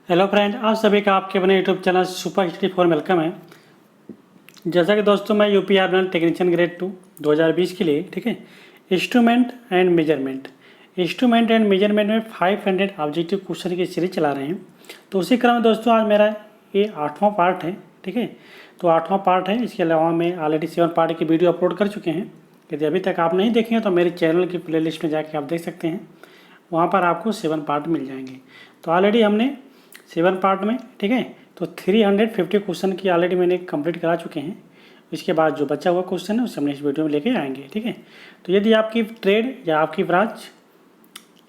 Hello friend, आप सभी का आपके अपने YouTube channel super history 4 welcome है। जैसा कि दोस्तों मैं यूपी आर्मी टेक्नीशियन ग्रेड 2 2020 के लिए ठीक है इंस्ट्रूमेंट एंड मेजरमेंट में 500 ऑब्जेक्टिव क्वेश्चन की सीरीज चला रहे हैं। तो उसी क्रम में दोस्तों आज मेरा ये 8वां पार्ट है। ठीक है, तो 8वां पार्ट है। इसके अलावा मैं ऑलरेडी 7 पार्ट की वीडियो अपलोड कर चुके हैं। यदि अभी तक आप नहीं देखे हैं तो मेरे चैनल की प्लेलिस्ट में जाके आप देख सकते हैं, वहाँ पर आपको 7 पार्ट मिल जाएंगे। तो ऑलरेडी हमने 7 पार्ट में ठीक है तो 350 क्वेश्चन की ऑलरेडी मैंने कंप्लीट करा चुके हैं। इसके बाद जो बचा हुआ क्वेश्चन है उसे हमने इस वीडियो में लेके आएंगे। ठीक है, तो यदि आपकी ट्रेड या आपकी ब्रांच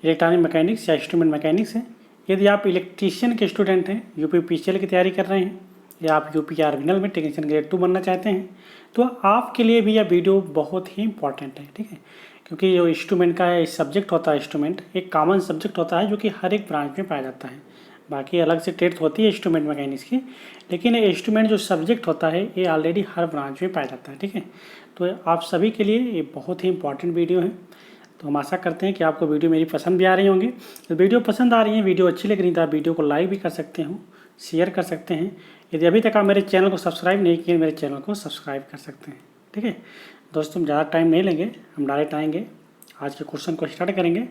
इलेक्ट्रॉनिक मैकेनिक्स या इंस्ट्रूमेंट मैकेनिक्स है, यदि आप इलेक्ट्रीशियन के स्टूडेंट हैं, यूपी पीसीएल की तैयारी कर रहे हैं, या आप यूपी आर्मिनल में टेक्नीशियन ग्रेड 2 बनना चाहते हैं, तो आपके लिए भी यह वीडियो बहुत ही इंपॉर्टेंट है। ठीक है, क्योंकि जो इंस्ट्रूमेंट का सब्जेक्ट होता है, इंस्ट्रूमेंट एक कॉमन सब्जेक्ट होता है जो कि हर एक ब्रांच में पाया जाता है। बाकी अलग से ट्रेड होती है इंस्ट्रूमेंट मैकेनिक्स की, लेकिन ये इंस्ट्रूमेंट जो सब्जेक्ट होता है ये ऑलरेडी हर ब्रांच में पाया जाता है। ठीक है, तो आप सभी के लिए ये बहुत ही इंपॉर्टेंट वीडियो है। तो हम आशा करते हैं कि आपको वीडियो मेरी पसंद भी आ रही होंगी। तो वीडियो पसंद आ रही है, वीडियो अच्छी लग रही तो आप वीडियो को लाइक भी कर सकते हो, शेयर कर सकते हैं। यदि अभी तक आप मेरे चैनल को सब्सक्राइब नहीं किए, मेरे चैनल को सब्सक्राइब कर सकते हैं। ठीक है दोस्तों, हम ज़्यादा टाइम नहीं लेंगे, हम डायरेक्ट आएंगे आज के क्वेश्चन को स्टार्ट करेंगे।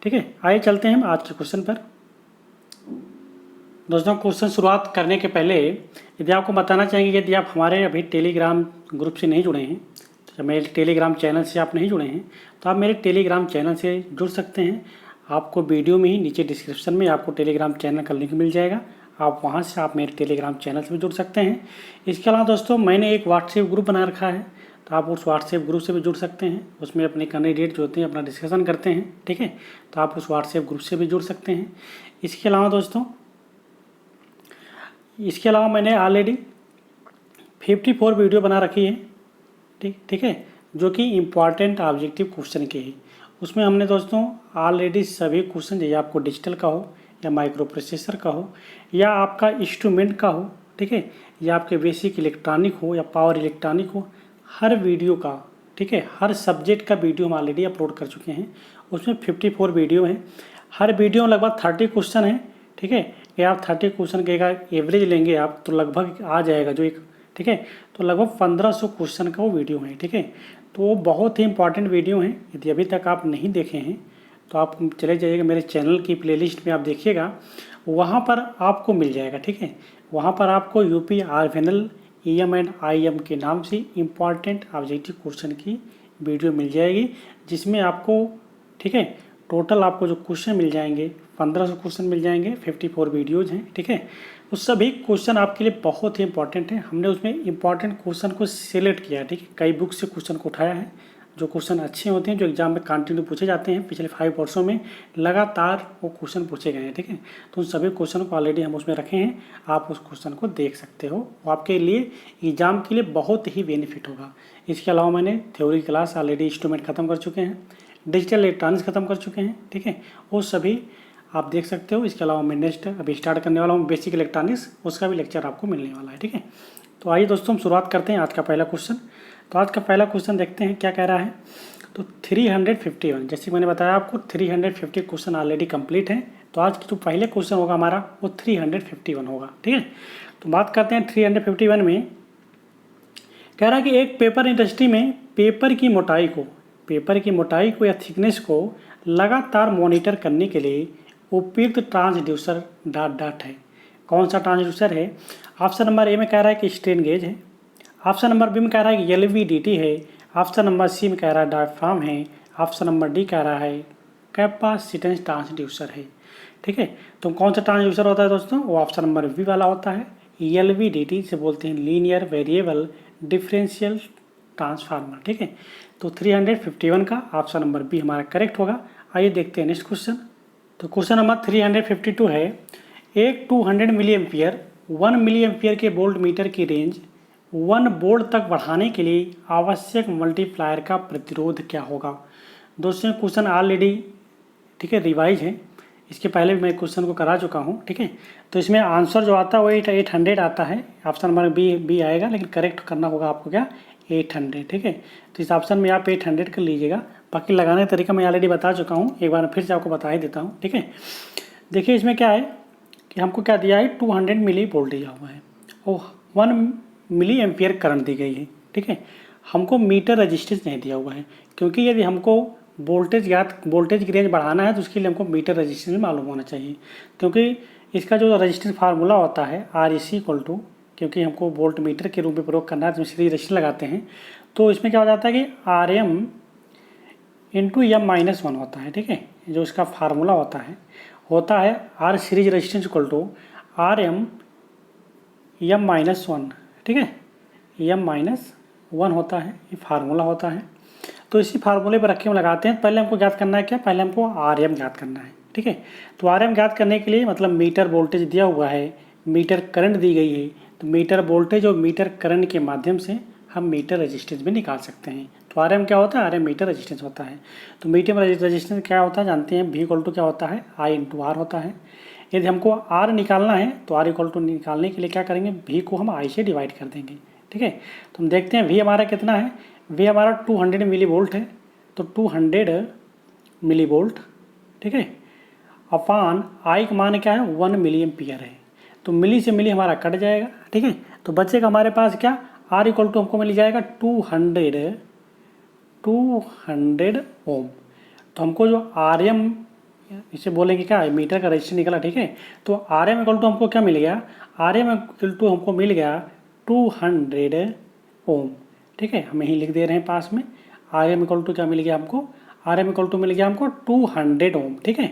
ठीक है, आइए चलते हैं हम आज के क्वेश्चन पर। दोस्तों क्वेश्चन शुरुआत करने के पहले यदि आपको बताना चाहेंगे, यदि आप हमारे अभी टेलीग्राम ग्रुप से नहीं जुड़े हैं, तो जब मेरे टेलीग्राम चैनल से आप नहीं जुड़े हैं तो आप मेरे टेलीग्राम चैनल से जुड़ सकते हैं। आपको वीडियो में ही नीचे डिस्क्रिप्शन में आपको टेलीग्राम चैनल का लिंक मिल जाएगा, आप वहां से आप मेरे टेलीग्राम चैनल से भी जुड़ सकते हैं। इसके अलावा दोस्तों मैंने एक व्हाट्सएप ग्रुप बना रखा है, तो आप उस व्हाट्सएप ग्रुप से भी जुड़ सकते हैं। उसमें अपने कैंडिडेट जो होते हैं अपना डिस्कशन करते हैं। ठीक है, तो आप उस व्हाट्सएप ग्रुप से भी जुड़ सकते हैं। इसके अलावा मैंने ऑलरेडी 54 वीडियो बना रखी है। ठीक है, जो कि इम्पॉर्टेंट ऑब्जेक्टिव क्वेश्चन के हैं। उसमें हमने दोस्तों ऑलरेडी सभी क्वेश्चन, जैसे आपको डिजिटल का हो या माइक्रो प्रोसेसर का हो या आपका इंस्ट्रूमेंट का हो, ठीक है, या आपके बेसिक इलेक्ट्रॉनिक हो या पावर इलेक्ट्रॉनिक हो, हर वीडियो का, ठीक है, हर सब्जेक्ट का वीडियो हम ऑलरेडी अपलोड कर चुके हैं। उसमें 54 वीडियो हैं, हर वीडियो में लगभग 30 क्वेश्चन हैं। ठीक है, ये आप 30 क्वेश्चन के एवरेज लेंगे आप तो लगभग आ जाएगा जो एक, ठीक है, तो लगभग 1500 क्वेश्चन का वो वीडियो है। ठीक है, तो वो बहुत ही इंपॉर्टेंट वीडियो है। यदि अभी तक आप नहीं देखे हैं तो आप चले जाइएगा मेरे चैनल की प्लेलिस्ट में, आप देखिएगा वहाँ पर आपको मिल जाएगा। ठीक है, वहाँ पर आपको यूपी आरफेनल EM एंड IM के नाम से इम्पॉर्टेंट ऑब्जेक्टिव क्वेश्चन की वीडियो मिल जाएगी, जिसमें आपको, ठीक है, टोटल आपको जो क्वेश्चन मिल जाएंगे 1500 क्वेश्चन मिल जाएंगे। 54 वीडियोज़ हैं। ठीक है, तो सभी क्वेश्चन आपके लिए बहुत ही इंपॉर्टेंट है। हमने उसमें इंपॉर्टेंट क्वेश्चन को सिलेक्ट किया है। ठीक है, कई बुक से क्वेश्चन को उठाया है, जो क्वेश्चन अच्छे होते हैं, जो एग्जाम में कंटिन्यू पूछे जाते हैं। पिछले 5 वर्षों में लगातार वो क्वेश्चन पूछे गए हैं। ठीक है, तो उन सभी क्वेश्चन को ऑलरेडी हम उसमें रखे हैं, आप उस क्वेश्चन को देख सकते हो। वो आपके लिए एग्जाम के लिए बहुत ही बेनिफिट होगा। इसके अलावा मैंने थ्योरी क्लास ऑलरेडी इंस्ट्रूमेंट खत्म कर चुके हैं, डिजिटल इलेक्ट्रॉनिक्स खत्म कर चुके हैं। ठीक है, वो सभी आप देख सकते हो। इसके अलावा मैं नेक्स्ट अभी स्टार्ट करने वाला हूँ बेसिक इलेक्ट्रॉनिक्स, उसका भी लेक्चर आपको मिलने वाला है। ठीक है, तो आइए दोस्तों हम शुरुआत करते हैं आज का पहला क्वेश्चन। तो आज का पहला क्वेश्चन देखते हैं क्या कह रहा है। तो 351, जैसे मैंने बताया आपको 350 क्वेश्चन ऑलरेडी कंप्लीट है। तो आज की जो पहले क्वेश्चन होगा हमारा वो 351 होगा। ठीक है, तो बात करते हैं 351 में। कह रहा है कि एक पेपर इंडस्ट्री में पेपर की मोटाई को या थिकनेस को लगातार मॉनिटर करने के लिए उपयुक्त ट्रांसड्यूसर डॉट है। कौन सा ट्रांसड्यूसर है? ऑप्शन नंबर ए में कह रहा है कि स्ट्रेन गेज है, ऑप्शन नंबर बी में कह रहा है कि LVDT है, ऑप्शन नंबर सी में कह रहा है डायफ्राम है, ऑप्शन नंबर डी कह रहा है कैपेसिटेंस ट्रांसड्यूसर है। ठीक है, तो कौन सा ट्रांसड्यूसर होता है दोस्तों? वो ऑप्शन नंबर बी वाला होता है। LVDT से बोलते हैं लीनियर वेरिएबल डिफरेंशियल ट्रांसफार्मर। ठीक है, तो 351 का ऑप्शन नंबर बी हमारा करेक्ट होगा। आइए देखते हैं नेक्स्ट क्वेश्चन। तो क्वेश्चन नंबर 352 है, एक 200 मिली एम्पियर 1 मिली एम्पियर के वोल्ट मीटर की रेंज 1 वोल्ट तक बढ़ाने के लिए आवश्यक मल्टीप्लायर का प्रतिरोध क्या होगा? दोस्तों क्वेश्चन ऑलरेडी, ठीक है, रिवाइज है, इसके पहले भी मैं क्वेश्चन को करा चुका हूँ। ठीक है, तो इसमें आंसर जो आता है वो 800 आता है, ऑप्शन नंबर बी आएगा, लेकिन करेक्ट करना होगा आपको क्या, 800। ठीक है, तो इस ऑप्शन में आप 800 कर लीजिएगा। बाकी लगाने का तरीका मैं ऑलरेडी बता चुका हूँ, एक बार फिर से आपको बता ही देता हूँ। ठीक है, देखिए इसमें क्या है कि हमको क्या दिया है, 200 मिली वोल्ट दिया हुआ है और 1 मिली एम्पियर करंट दी गई है, ठीक है। हमको मीटर रजिस्टेंस नहीं दिया हुआ है, क्योंकि यदि हमको वोल्टेज की रेंज बढ़ाना है तो उसके लिए हमको मीटर रजिस्टेंस मालूम होना चाहिए, क्योंकि इसका जो रजिस्टेंस फार्मूला होता है REC इक्वल टू, क्योंकि हमको वोल्ट मीटर के रूप में प्रयोग करना है तो सीरीज रजिस्टेंस लगाते हैं, तो इसमें क्या हो जाता है कि RM इंटू M-1 होता है, ठीक है। जो इसका फार्मूला होता है R series resistance equal to RM M-1, ठीक है। M-1 होता है, ये फार्मूला होता है। तो इसी फार्मूले पर रखे हम लगाते हैं। पहले हमको ज्ञात करना है क्या, पहले हमको RM ज्ञात करना है, ठीक है। तो RM ज्ञात करने के लिए मतलब मीटर वोल्टेज दिया हुआ है, मीटर करंट दी गई है, तो मीटर वोल्टेज और मीटर करंट के माध्यम से हम मीटर रेजिस्टेंस भी निकाल सकते हैं। तो RM क्या होता है, RM मीटर रेजिस्टेंस होता है। तो मीटर रेजिस्टेंस क्या होता है जानते हैं, V इक्वल टू क्या होता है, I इंटू R होता है। यदि हमको R निकालना है तो R इक्वल टू निकालने के लिए क्या करेंगे, V को हम I से डिवाइड कर देंगे, ठीक है। तो हम देखते हैं V हमारा कितना है, V हमारा 200 मिली वोल्ट है, तो 200 मिली वोल्ट, ठीक है, अपान I का मान क्या है, 1 मिली एम्पियर है। तो मिली से मिली हमारा कट जाएगा, ठीक है। तो बचेगा हमारे पास क्या, R इक्वल टू हमको मिल जाएगा 200 ओम। तो हमको जो RM, इसे बोलेंगे क्या, मीटर का रजिस्टेंस निकला, ठीक है। तो RM इक्वल टू हमको क्या मिल गया, RM इक्वल टू हमको मिल गया 200 ओम, ठीक है। हम यहीं लिख दे रहे हैं पास में, RM इक्वल टू क्या मिल गया हमको, RM इक्वल टू मिल गया हमको 200 ओम, ठीक है।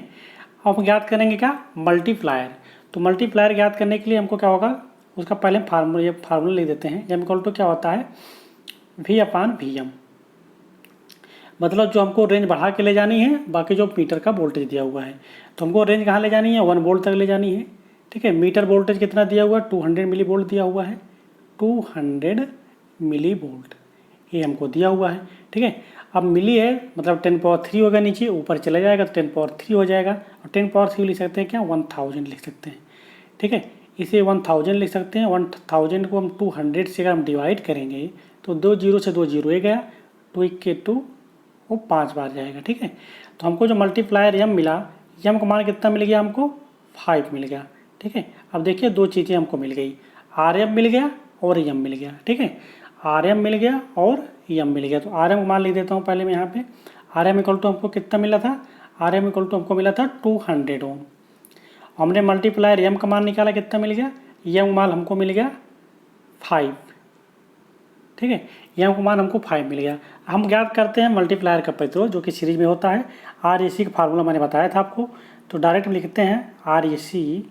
अब हम ज्ञात करेंगे क्या, मल्टीप्लायर। तो मल्टीप्लायर ज्ञात करने के लिए हमको क्या होगा, उसका पहले फार्मूला लिख देते हैं। M इक्वल टू क्या होता है, V/VM, मतलब जो हमको रेंज बढ़ा के ले जानी है, बाकी जो मीटर का वोल्टेज दिया हुआ है, तो हमको रेंज कहाँ ले जानी है, 1 वोल्ट तक ले जानी है, ठीक है। मीटर वोल्टेज कितना दिया हुआ है, 200 मिली वोल्ट दिया हुआ है, 200 मिली वोल्ट ये हमको दिया हुआ है, ठीक है। अब मिली है मतलब 10 पावर 3 होगा, नीचे ऊपर चला जाएगा तो 10 पावर 3 हो जाएगा, और 10 पावर 3 लिख सकते हैं क्या, 1000 लिख सकते हैं, ठीक है। इसे 1000 लिख सकते हैं। 1000 को हम 200 से अगर हम डिवाइड करेंगे तो 2 जीरो से 2 जीरो गया, 2 के 2 वो 5 बार जाएगा, ठीक है। तो हमको जो मल्टीप्लायर M मिला, M का मान कितना मिल गया हमको, 5 मिल गया, ठीक है। अब देखिए दो चीज़ें हमको मिल गई, RM मिल गया और M मिल गया, ठीक है। RM मिल गया और M मिल गया। तो RM का मान लिख देता हूँ पहले मैं यहाँ पे। RM इक्वल टू हमको कितना मिला था, RM इक्वल टू हमको मिला था 200 ओम। हमने मल्टीप्लायर M का मान निकाला, कितना मिल गया, M मान हमको मिल गया 5, ठीक है। M का मान हमको 5 मिल गया। हम ज्ञात करते हैं मल्टीप्लायर का प्रतिरोध, जो कि सीरीज में होता है। REC का फार्मूला मैंने बताया था आपको, तो डायरेक्ट लिखते हैं REC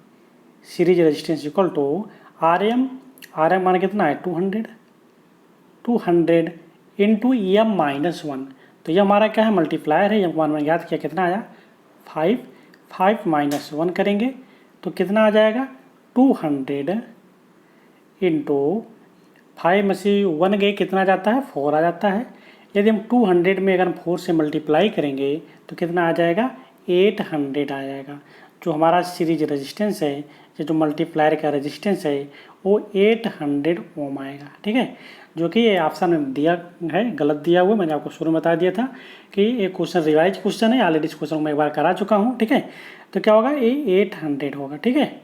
series resistance equal to RM मान कितना है 200 इंटू M-1। तो ये हमारा क्या है, मल्टीप्लायर है। M मान में ज्ञात किया, कितना आया 5 माइनस 1 करेंगे तो कितना आ जाएगा 200 इंटू 5 में से 1 गए, कितना जाता है 4 आ जाता है। यदि हम 200 में अगर हम 4 से मल्टीप्लाई करेंगे तो कितना आ जाएगा 800 आ जाएगा। जो हमारा सीरीज रेजिस्टेंस है, ये जो मल्टीप्लायर का रेजिस्टेंस है वो 800 ओम आएगा, ठीक है। जो कि ये ऑप्शन में दिया है, गलत दिया हुआ, मैंने आपको शुरू में बता दिया था कि ये क्वेश्चन रिवाइज क्वेश्चन है, ऑलरेडी इस क्वेश्चन मैं एक बार करा चुका हूँ, ठीक है। तो क्या होगा, ये 800 होगा, ठीक है।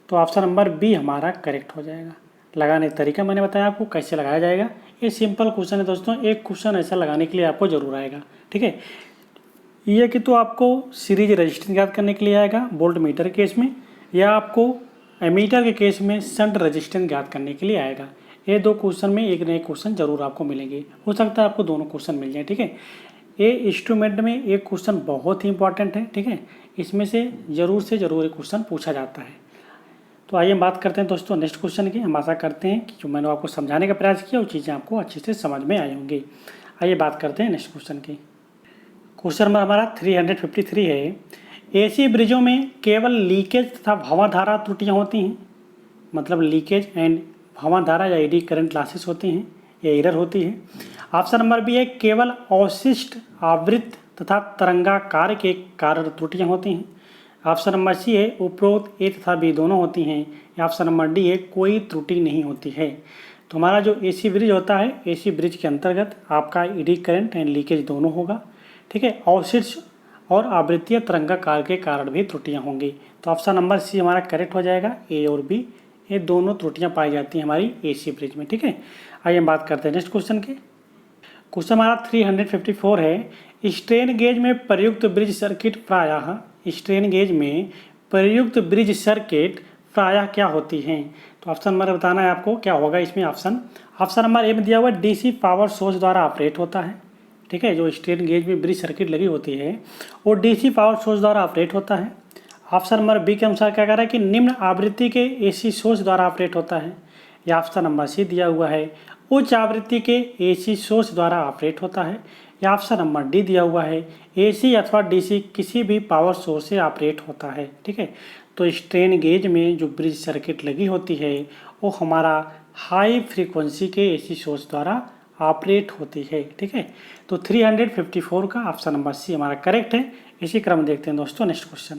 तो ऑप्शन नंबर बी हमारा करेक्ट हो जाएगा। लगाने का तरीका मैंने बताया आपको कैसे लगाया जाएगा। ये सिंपल क्वेश्चन है दोस्तों, एक क्वेश्चन ऐसा लगाने के लिए आपको जरूर आएगा, ठीक है। ये कि तो आपको सीरीज रेजिस्टेंस याद करने के लिए आएगा वोल्ट मीटर केस में, या आपको एमीटर के केस में शंट रेजिस्टेंस याद करने के लिए आएगा। ये दो क्वेश्चन में एक नए क्वेश्चन जरूर आपको मिलेंगे, हो सकता है आपको दोनों क्वेश्चन मिल जाए, ठीक है। ये इंस्ट्रूमेंट में एक क्वेश्चन बहुत ही इंपॉर्टेंट है, ठीक है। इसमें से ज़रूर एक क्वेश्चन पूछा जाता है। तो आइए हम बात करते हैं दोस्तों नेक्स्ट क्वेश्चन की। हम आशा करते हैं कि जो मैंने आपको समझाने का प्रयास किया वो चीज़ें आपको अच्छे से समझ में आई होंगी। आइए बात करते हैं नेक्स्ट क्वेश्चन की। क्वेश्चन नंबर हमारा 353 है। एसी ब्रिजों में केवल लीकेज तथा भंवरधारा त्रुटियाँ होती हैं, मतलब लीकेज एंड भंवरधारा या एडी करंट लॉसेस होती हैं या एरर होती है। ऑप्शन नंबर बी है केवल अवशिष्ट आवृत्त तथा तरंगाकार के कारण त्रुटियाँ होती हैं। ऑप्शन नंबर सी है उपरोक्त ए तथा बी दोनों होती हैं, या ऑप्शन नंबर डी है कोई त्रुटि नहीं होती है। तो हमारा जो एसी ब्रिज होता है, एसी ब्रिज के अंतर्गत आपका एडी करंट एंड लीकेज दोनों होगा, ठीक है। और आवृत्तीय तरंगाकार के कारण भी त्रुटियां होंगी। तो ऑप्शन नंबर सी हमारा करेक्ट हो जाएगा। ए और बी ये दोनों त्रुटियां पाई जाती हैं हमारी एसी ब्रिज में। ठीक है, आइए हम बात करते हैं नेक्स्ट क्वेश्चन की। क्वेश्चन हमारा 354 है। स्ट्रेन गेज में प्रयुक्त ब्रिज सर्किट प्रायः स्ट्रेन गेज में प्रयुक्त ब्रिज सर्किट प्रायः क्या होती हैं? तो ऑप्शन नंबर बताना है आपको क्या होगा इसमें। ऑप्शन नंबर ए में दिया हुआ डीसी पावर सोर्स द्वारा ऑपरेट होता है। ठीक है, जो स्ट्रेन गेज में ब्रिज सर्किट लगी होती है वो डीसी पावर सोर्स द्वारा ऑपरेट होता है। ऑप्शन नंबर बी के अनुसार क्या कह रहा है कि निम्न आवृत्ति के एसी सोर्स द्वारा ऑपरेट होता है। या ऑप्शन नंबर सी दिया हुआ है उच्च आवृत्ति के एसी सोर्स द्वारा ऑपरेट होता है। या ऑप्शन नंबर डी दिया हुआ है एसी अथवा डीसी किसी भी पावर सोर्स से ऑपरेट होता है। ठीक है, तो स्ट्रेन गेज में जो ब्रिज सर्किट लगी होती है वो हमारा हाई फ्रीक्वेंसी के एसी सोर्स द्वारा ऑपरेट होती है। ठीक है, तो 354 का ऑप्शन नंबर सी हमारा करेक्ट है। इसी क्रम देखते हैं दोस्तों नेक्स्ट क्वेश्चन।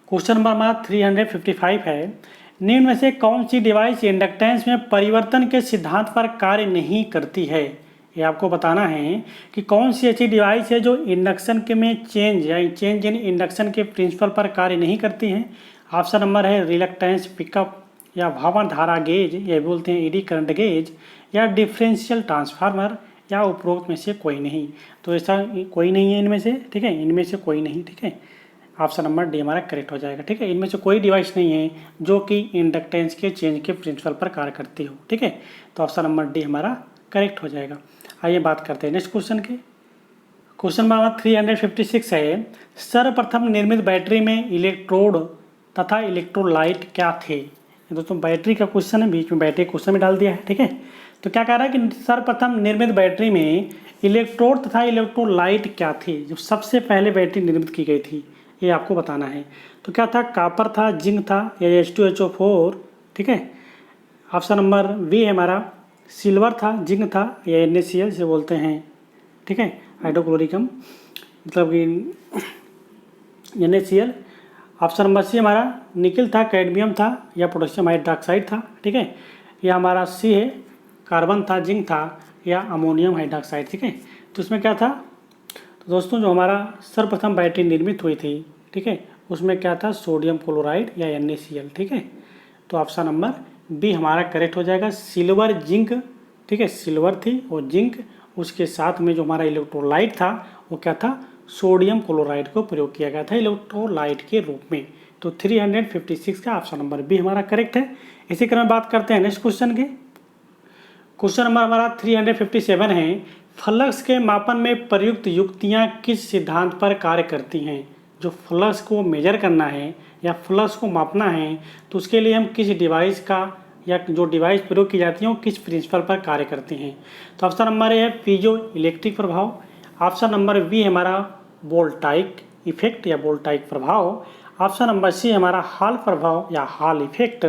क्वेश्चन नंबर हमारा 355 है। निम्न में से कौन सी डिवाइस इंडक्टेंस में परिवर्तन के सिद्धांत पर कार्य नहीं करती है? ये आपको बताना है कि कौन सी ऐसी डिवाइस है जो इंडक्शन के में चेंज इन इंडक्शन के प्रिंसिपल पर कार्य नहीं करती है। ऑप्शन नंबर है रिलक्टेंस पिकअप, या भावन धारा गेज, या बोलते हैं एडी करंट गेज, या डिफरेंशियल ट्रांसफार्मर, या उपरोक्त में से कोई नहीं। तो ऐसा कोई नहीं है इनमें से। ठीक है, इनमें से कोई नहीं। ठीक है, ऑप्शन नंबर डी हमारा करेक्ट हो जाएगा। ठीक है, इनमें से कोई डिवाइस नहीं है जो कि इंडक्टेंस के चेंज के प्रिंसिपल पर कार्य करती हो। ठीक है, तो ऑप्शन नंबर डी हमारा करेक्ट हो जाएगा। आइए बात करते हैं नेक्स्ट क्वेश्चन की। क्वेश्चन नंबर 356 है। सर्वप्रथम निर्मित बैटरी में इलेक्ट्रोड तथा इलेक्ट्रोलाइट क्या थे? दोस्तों बैटरी का क्वेश्चन है, बीच में बैटरी क्वेश्चन में डाल दिया है। ठीक है, तो क्या कह रहा है कि सर्वप्रथम निर्मित बैटरी में इलेक्ट्रोड तथा इलेक्ट्रोलाइट क्या थी? जो सबसे पहले बैटरी निर्मित की गई थी ये आपको बताना है। तो क्या था? कॉपर था, जिंक था, या H2SO4। ठीक है, ऑप्शन नंबर बी है हमारा सिल्वर था, जिंक था, या NaCl से बोलते हैं। ठीक है, हाइड्रोक्लोरिकम मतलब कि NaCl। ऑप्शन नंबर सी हमारा निकल था, कैडमियम था, या पोटेशियम हाइड्रोक्साइड था। ठीक है, या हमारा सी है कार्बन था, जिंक था, या अमोनियम हाइड्रोक्साइड। ठीक है, तो इसमें क्या था? तो दोस्तों जो हमारा सर्वप्रथम बैटरी निर्मित हुई थी, ठीक है, उसमें क्या था? सोडियम क्लोराइड या NaCl। ठीक है, तो ऑप्शन नंबर बी हमारा करेक्ट हो जाएगा। Silver, zinc. ठीक है, सिल्वर थी और जिंक, उसके साथ में जो हमारा इलेक्ट्रोलाइट था वो क्या था? सोडियम क्लोराइड को प्रयोग किया गया था इलेक्ट्रोलाइट के रूप में। तो 356 का ऑप्शन नंबर बी हमारा करेक्ट है। इसी क्रम में बात करते हैं नेक्स्ट क्वेश्चन के। क्वेश्चन नंबर हमारा 357 है। फ्लक्स के मापन में प्रयुक्त युक्तियाँ किस सिद्धांत पर कार्य करती हैं? जो फ्लक्स को मेजर करना है या फ्लक्स को मापना है तो उसके लिए हम किस डिवाइस का या जो डिवाइस प्रयोग की जाती है वो किस प्रिंसिपल पर कार्य करती हैं? तो ऑप्शन नंबर ए है पीजो इलेक्ट्रिक प्रभाव। ऑप्शन नंबर बी हमारा वोल्टाइक इफेक्ट या वोल्टाइक प्रभाव। ऑप्शन नंबर सी हमारा हॉल प्रभाव या hall effect.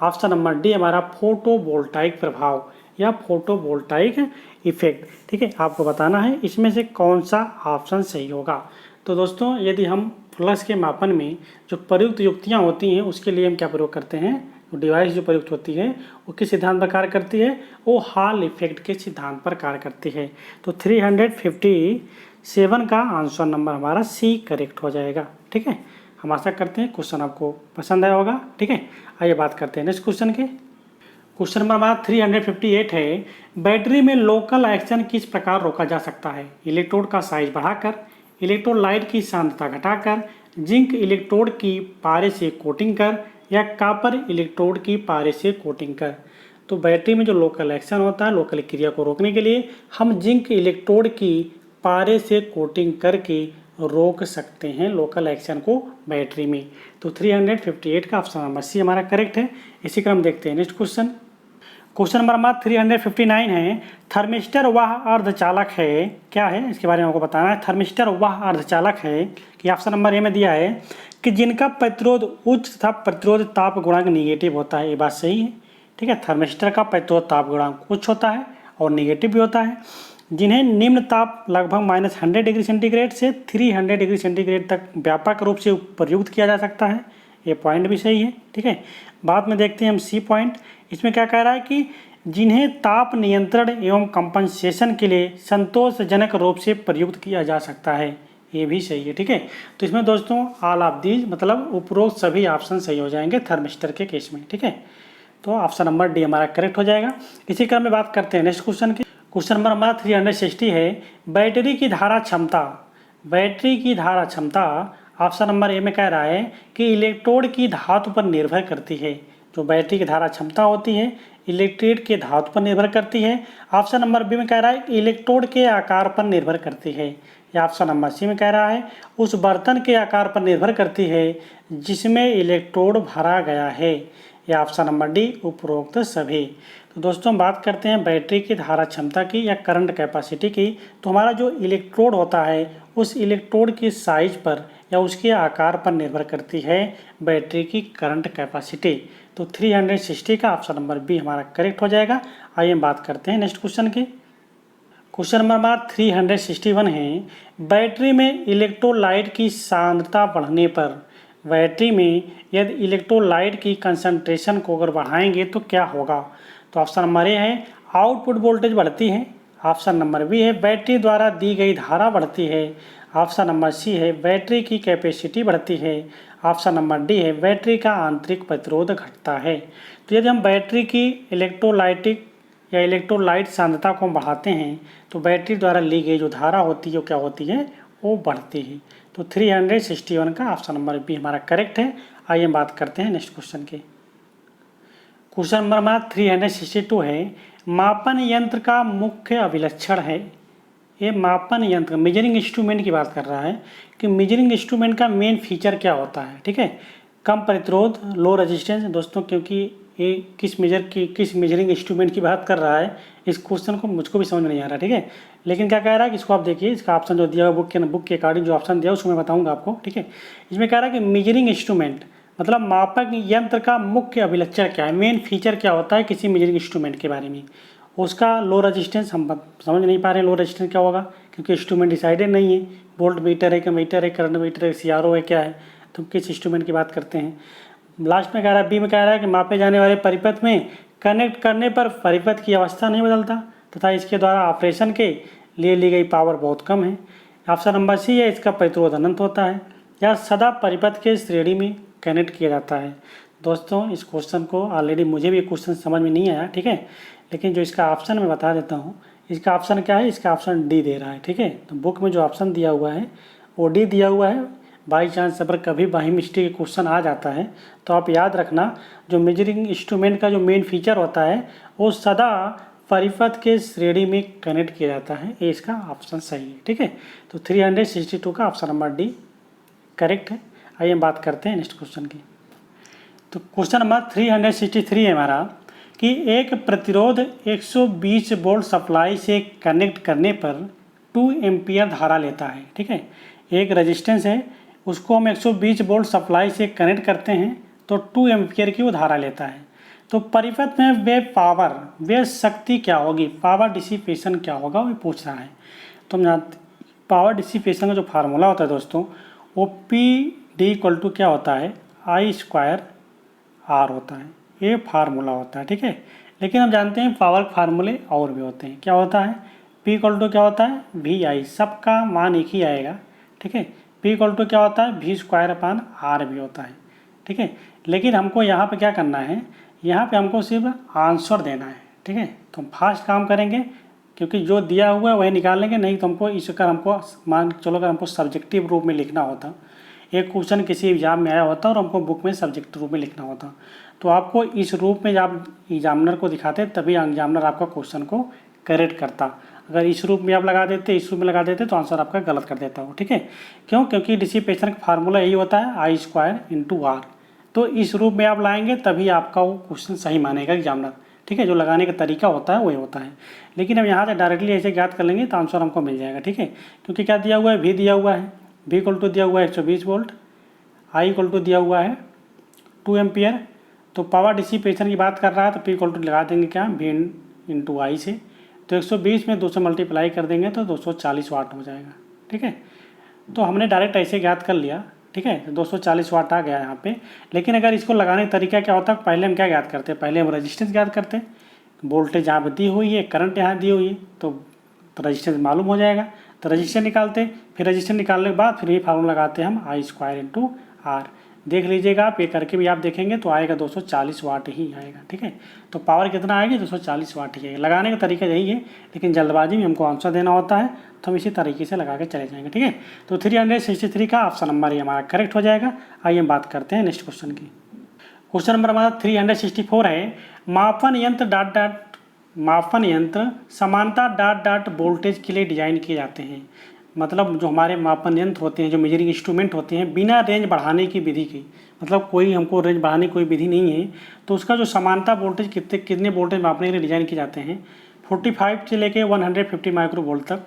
Option number D हमारा फोटोवोल्टाइक प्रभाव या फोटोवोल्टाइक इफेक्ट। ठीक है, आपको बताना है इसमें से कौन सा ऑप्शन सही होगा। तो दोस्तों यदि हम फ्लक्स के मापन में जो प्रयुक्त युक्तियाँ होती हैं उसके लिए हम क्या प्रयोग करते हैं? वो डिवाइस जो प्रयुक्त होती है वो किस सिद्धांत पर कार्य करती है? वो हॉल इफेक्ट के सिद्धांत पर कार्य करती है। तो 357 का आंसर नंबर हमारा सी करेक्ट हो जाएगा। ठीक है, हम आशा करते हैं क्वेश्चन आपको पसंद आया होगा। ठीक है, आइए बात करते हैं नेक्स्ट क्वेश्चन के। क्वेश्चन नंबर हमारा 358 है। बैटरी में लोकल एक्शन किस प्रकार रोका जा सकता है? इलेक्ट्रोड का साइज बढ़ाकर, इलेक्ट्रोलाइट की सांद्रता घटाकर, जिंक इलेक्ट्रोड की पारे से कोटिंग कर, या कॉपर इलेक्ट्रोड की पारे से कोटिंग कर। तो बैटरी में जो लोकल एक्शन होता है, लोकल क्रिया को रोकने के लिए हम जिंक इलेक्ट्रोड की पारे से कोटिंग करके रोक सकते हैं लोकल एक्शन को बैटरी में। तो 358 का ऑप्शन नंबर सी हमारा करेक्ट है। इसी क्रम देखते हैं नेक्स्ट क्वेश्चन। क्वेश्चन नंबर हमारा 359 है। थर्मिस्टर वह अर्धचालक है, क्या है इसके बारे में आपको बताना है। थर्मिस्टर वह अर्धचालक है कि ऑप्शन नंबर ए में दिया है कि जिनका प्रतिरोध उच्च तथा प्रतिरोध ताप गुणांक निगेटिव होता है। ये बात सही है। ठीक है, थर्मिस्टर का प्रतिरोध ताप गुणांक उच्च होता है और निगेटिव भी होता है। जिन्हें निम्न ताप लगभग -100 डिग्री सेंटीग्रेड से 300 डिग्री सेंटीग्रेड तक व्यापक रूप से प्रयुक्त किया जा सकता है। ये पॉइंट भी सही है। ठीक है, बाद में देखते हैं हम सी पॉइंट। इसमें क्या कह रहा है कि जिन्हें ताप नियंत्रण एवं कंपनसेशन के लिए संतोषजनक रूप से प्रयुक्त किया जा सकता है। ये भी सही है। ठीक है, तो इसमें दोस्तों ऑल ऑफ दीज मतलब उपरोक्त सभी ऑप्शन सही हो जाएंगे थर्मिस्टर के केस में। ठीक है, तो ऑप्शन नंबर डी हमारा करेक्ट हो जाएगा। इसी क्रम में बात करते हैं नेक्स्ट क्वेश्चन की। क्वेश्चन नंबर हमारा 360 है, बैटरी की धारा क्षमता। बैटरी की धारा क्षमता ऑप्शन नंबर ए में कह रहा है कि इलेक्ट्रोड की धातु पर निर्भर करती है। जो बैटरी की धारा क्षमता होती है इलेक्ट्रोड के धातु पर निर्भर करती है। ऑप्शन नंबर बी में कह रहा है कि इलेक्ट्रोड के आकार पर निर्भर करती है। या ऑप्शन नंबर सी में कह रहा है उस बर्तन के आकार पर निर्भर करती है जिसमें इलेक्ट्रोड भरा गया है। या ऑप्शन नंबर डी उपरोक्त सभी। तो दोस्तों हम बात करते हैं बैटरी की धारा क्षमता की या करंट कैपेसिटी की। तो हमारा जो इलेक्ट्रोड होता है उस इलेक्ट्रोड की साइज पर या उसके आकार पर निर्भर करती है बैटरी की करंट कैपेसिटी। तो 360 का ऑप्शन नंबर बी हमारा करेक्ट हो जाएगा। आइए हम बात करते हैं नेक्स्ट क्वेश्चन की। क्वेश्चन नंबर हमारा 361 है, बैटरी में इलेक्ट्रोलाइट की सांद्रता बढ़ने पर, बैटरी में यदि इलेक्ट्रोलाइट की कंसंट्रेशन को अगर बढ़ाएंगे तो क्या होगा। तो ऑप्शन नंबर ए है आउटपुट वोल्टेज बढ़ती है। ऑप्शन नंबर बी है बैटरी द्वारा दी गई धारा बढ़ती है। ऑप्शन नंबर सी है बैटरी की कैपेसिटी बढ़ती है। ऑप्शन नंबर डी है बैटरी का आंतरिक प्रतिरोध घटता है। तो यदि हम बैटरी की इलेक्ट्रोलाइटिक या इलेक्ट्रोलाइट सांद्रता को बढ़ाते हैं तो बैटरी द्वारा ली गई जो धारा होती है वो क्या होती है, वो बढ़ती है। तो 361 का ऑप्शन नंबर बी हमारा करेक्ट है। आइए हम बात करते हैं नेक्स्ट क्वेश्चन की। क्वेश्चन नंबर हमारा 362 है, मापन यंत्र का मुख्य अभिलक्षण है। ये मापन यंत्र मेजरिंग इंस्ट्रूमेंट की बात कर रहा है कि मेजरिंग इंस्ट्रूमेंट का मेन फीचर क्या होता है। ठीक है, कम प्रतिरोध, लो रेजिस्टेंस। दोस्तों क्योंकि ये किस मेजरिंग इंस्ट्रूमेंट की बात कर रहा है इस क्वेश्चन को मुझको भी समझ में नहीं आ रहा। ठीक है, लेकिन क्या कह रहा है कि इसको आप देखिए, इसका ऑप्शन जो दिया हुआ बुक के अकॉर्डिंग जो ऑप्शन दिया उसको मैं बताऊंगा आपको। ठीक है, इसमें कह रहा है कि मेजरिंग इंस्ट्रूमेंट मतलब मापक यंत्र का मुख्य अभिलक्षण क्या है, मेन फीचर क्या होता है किसी मेजरिंग इंस्ट्रूमेंट के बारे में। उसका लो रेजिस्टेंस हम समझ नहीं पा रहे हैं, लो रेजिस्टेंस क्या होगा क्योंकि इंस्ट्रूमेंट डिसाइडेड नहीं है। वोल्ट मीटर है, मीटर है, करंट मीटर है, CRO है, क्या है, तो किस इंस्ट्रूमेंट की बात करते हैं। लास्ट में कह रहा है बी में कह रहा है कि मापे जाने वाले परिपथ में कनेक्ट करने पर परिपथ की अवस्था नहीं बदलता तथा इसके द्वारा ऑपरेशन के लिए ली गई पावर बहुत कम है। ऑप्शन नंबर सी है इसका प्रतिरोध अनंत होता है या सदा परिपथ के श्रेणी में कनेक्ट किया जाता है। दोस्तों इस क्वेश्चन को ऑलरेडी मुझे भी क्वेश्चन समझ में नहीं आया। ठीक है, लेकिन जो इसका ऑप्शन मैं बता देता हूँ। इसका ऑप्शन क्या है, इसका ऑप्शन डी दे रहा है। ठीक है, तो बुक में जो ऑप्शन दिया हुआ है वो डी दिया हुआ है। बाई चांस अगर कभी बाई मिस्टेक क्वेश्चन आ जाता है तो आप याद रखना जो मेजरिंग इंस्ट्रूमेंट का जो मेन फीचर होता है वो सदा परिपथ के श्रेणी में कनेक्ट किया जाता है। ये इसका ऑप्शन सही है। ठीक है, तो 362 का ऑप्शन नंबर डी करेक्ट है। आइए हम बात करते हैं नेक्स्ट क्वेश्चन की। तो क्वेश्चन नंबर 363 है हमारा कि एक प्रतिरोध 120 वोल्ट सप्लाई से कनेक्ट करने पर 2 एम्पियर धारा लेता है। ठीक है, एक रेजिस्टेंस है उसको हम 120 वोल्ट सप्लाई से कनेक्ट करते हैं तो 2 एम्पियर की वो धारा लेता है। तो परिपथ में वे शक्ति क्या होगी, पावर डिसिपेशन क्या होगा, वो पूछ रहा है। तो हम जानते पावर डिसिपेशन का जो फार्मूला होता है दोस्तों वो PD = क्या होता है, I²R होता है। ये फार्मूला होता है। ठीक है, लेकिन हम जानते हैं पावर फार्मूले और भी होते हैं। क्या होता है, P = क्या होता है, VI, सबका मान एक ही आएगा। ठीक है, P = क्या होता है, V²/R भी होता है। ठीक है, लेकिन हमको यहाँ पे क्या करना है, यहाँ पे हमको सिर्फ आंसर देना है। ठीक है, तो हम फास्ट काम करेंगे क्योंकि जो दिया हुआ है वही निकाल लेंगे। नहीं तो हमको इसका हमको मान चलो अगर हमको सब्जेक्टिव रूप में लिखना होता, एक क्वेश्चन किसी एग्जाम में आया होता और हमको बुक में सब्जेक्टिव रूप में लिखना होता तो आपको इस रूप में जब एग्जामिनर को दिखाते तभी एग्जामिनर आपका क्वेश्चन को करेक्ट करता। अगर इस रूप में आप लगा देते, इस रूप में लगा देते तो आंसर आपका गलत कर देता हो। ठीक है, क्यों, क्योंकि डिसिपेशन का फार्मूला यही होता है I² × R। तो इस रूप में आप लाएंगे तभी आपका वो क्वेश्चन सही मानेगा एग्जामिनर। ठीक है, जो लगाने का तरीका होता है वही होता है। लेकिन अब यहाँ से डायरेक्टली ऐसे ज्ञात कर लेंगे तो आंसर हमको मिल जाएगा। ठीक है, क्योंकि क्या दिया हुआ है, V दिया हुआ है, V = दिया हुआ है 120 वोल्ट, I = दिया हुआ है 2 एम्पियर। तो पावर डिसिपेशन की बात कर रहा है तो P = लगा देंगे क्या, V × I से। तो 120 में 2 से मल्टीप्लाई कर देंगे तो 240 वाट हो जाएगा। ठीक है, तो हमने डायरेक्ट ऐसे ज्ञात कर लिया। ठीक है, तो 240 वाट आ गया यहाँ पे। लेकिन अगर इसको लगाने का तरीका क्या होता है, पहले हम क्या ज्ञात करते हैं, पहले हम रेजिस्टेंस ज्ञात करते हैं। वोल्टेज यहाँ पर दी हुई है, करंट यहाँ दी हुई है तो रेजिस्टेंस मालूम हो जाएगा। तो रजिस्टर निकालते, फिर रजिस्टर निकालने के बाद फिर ये फार्मूला लगाते हैं हम I स्क्वायर इंटू आर। देख लीजिएगा आप, ये करके भी आप देखेंगे तो आएगा 240 वाट ही आएगा। ठीक है, तो पावर कितना आएगी? 240 वाट ही आएगा। लगाने का तरीका यही है, लेकिन जल्दबाजी में हमको आंसर देना होता है तो हम इसी तरीके से लगा के चले जाएंगे। ठीक है, तो 363 का ऑप्शन नंबर ये हमारा करेक्ट हो जाएगा। आइए हम बात करते हैं नेक्स्ट क्वेश्चन की। क्वेश्चन नंबर हमारा 364 है, मापन यंत्र समानता डॉट डॉट वोल्टेज के लिए डिजाइन किए जाते हैं। मतलब जो हमारे मापन यंत्र होते हैं, जो मेजरिंग इंस्ट्रूमेंट होते हैं, बिना रेंज बढ़ाने की विधि की, मतलब कोई हमको रेंज बढ़ाने की कोई विधि नहीं है, तो उसका जो समानता वोल्टेज कितने वोल्टेज मापने के लिए डिजाइन किए जाते हैं, 45 से लेके 150 माइक्रो वोल्ट तक,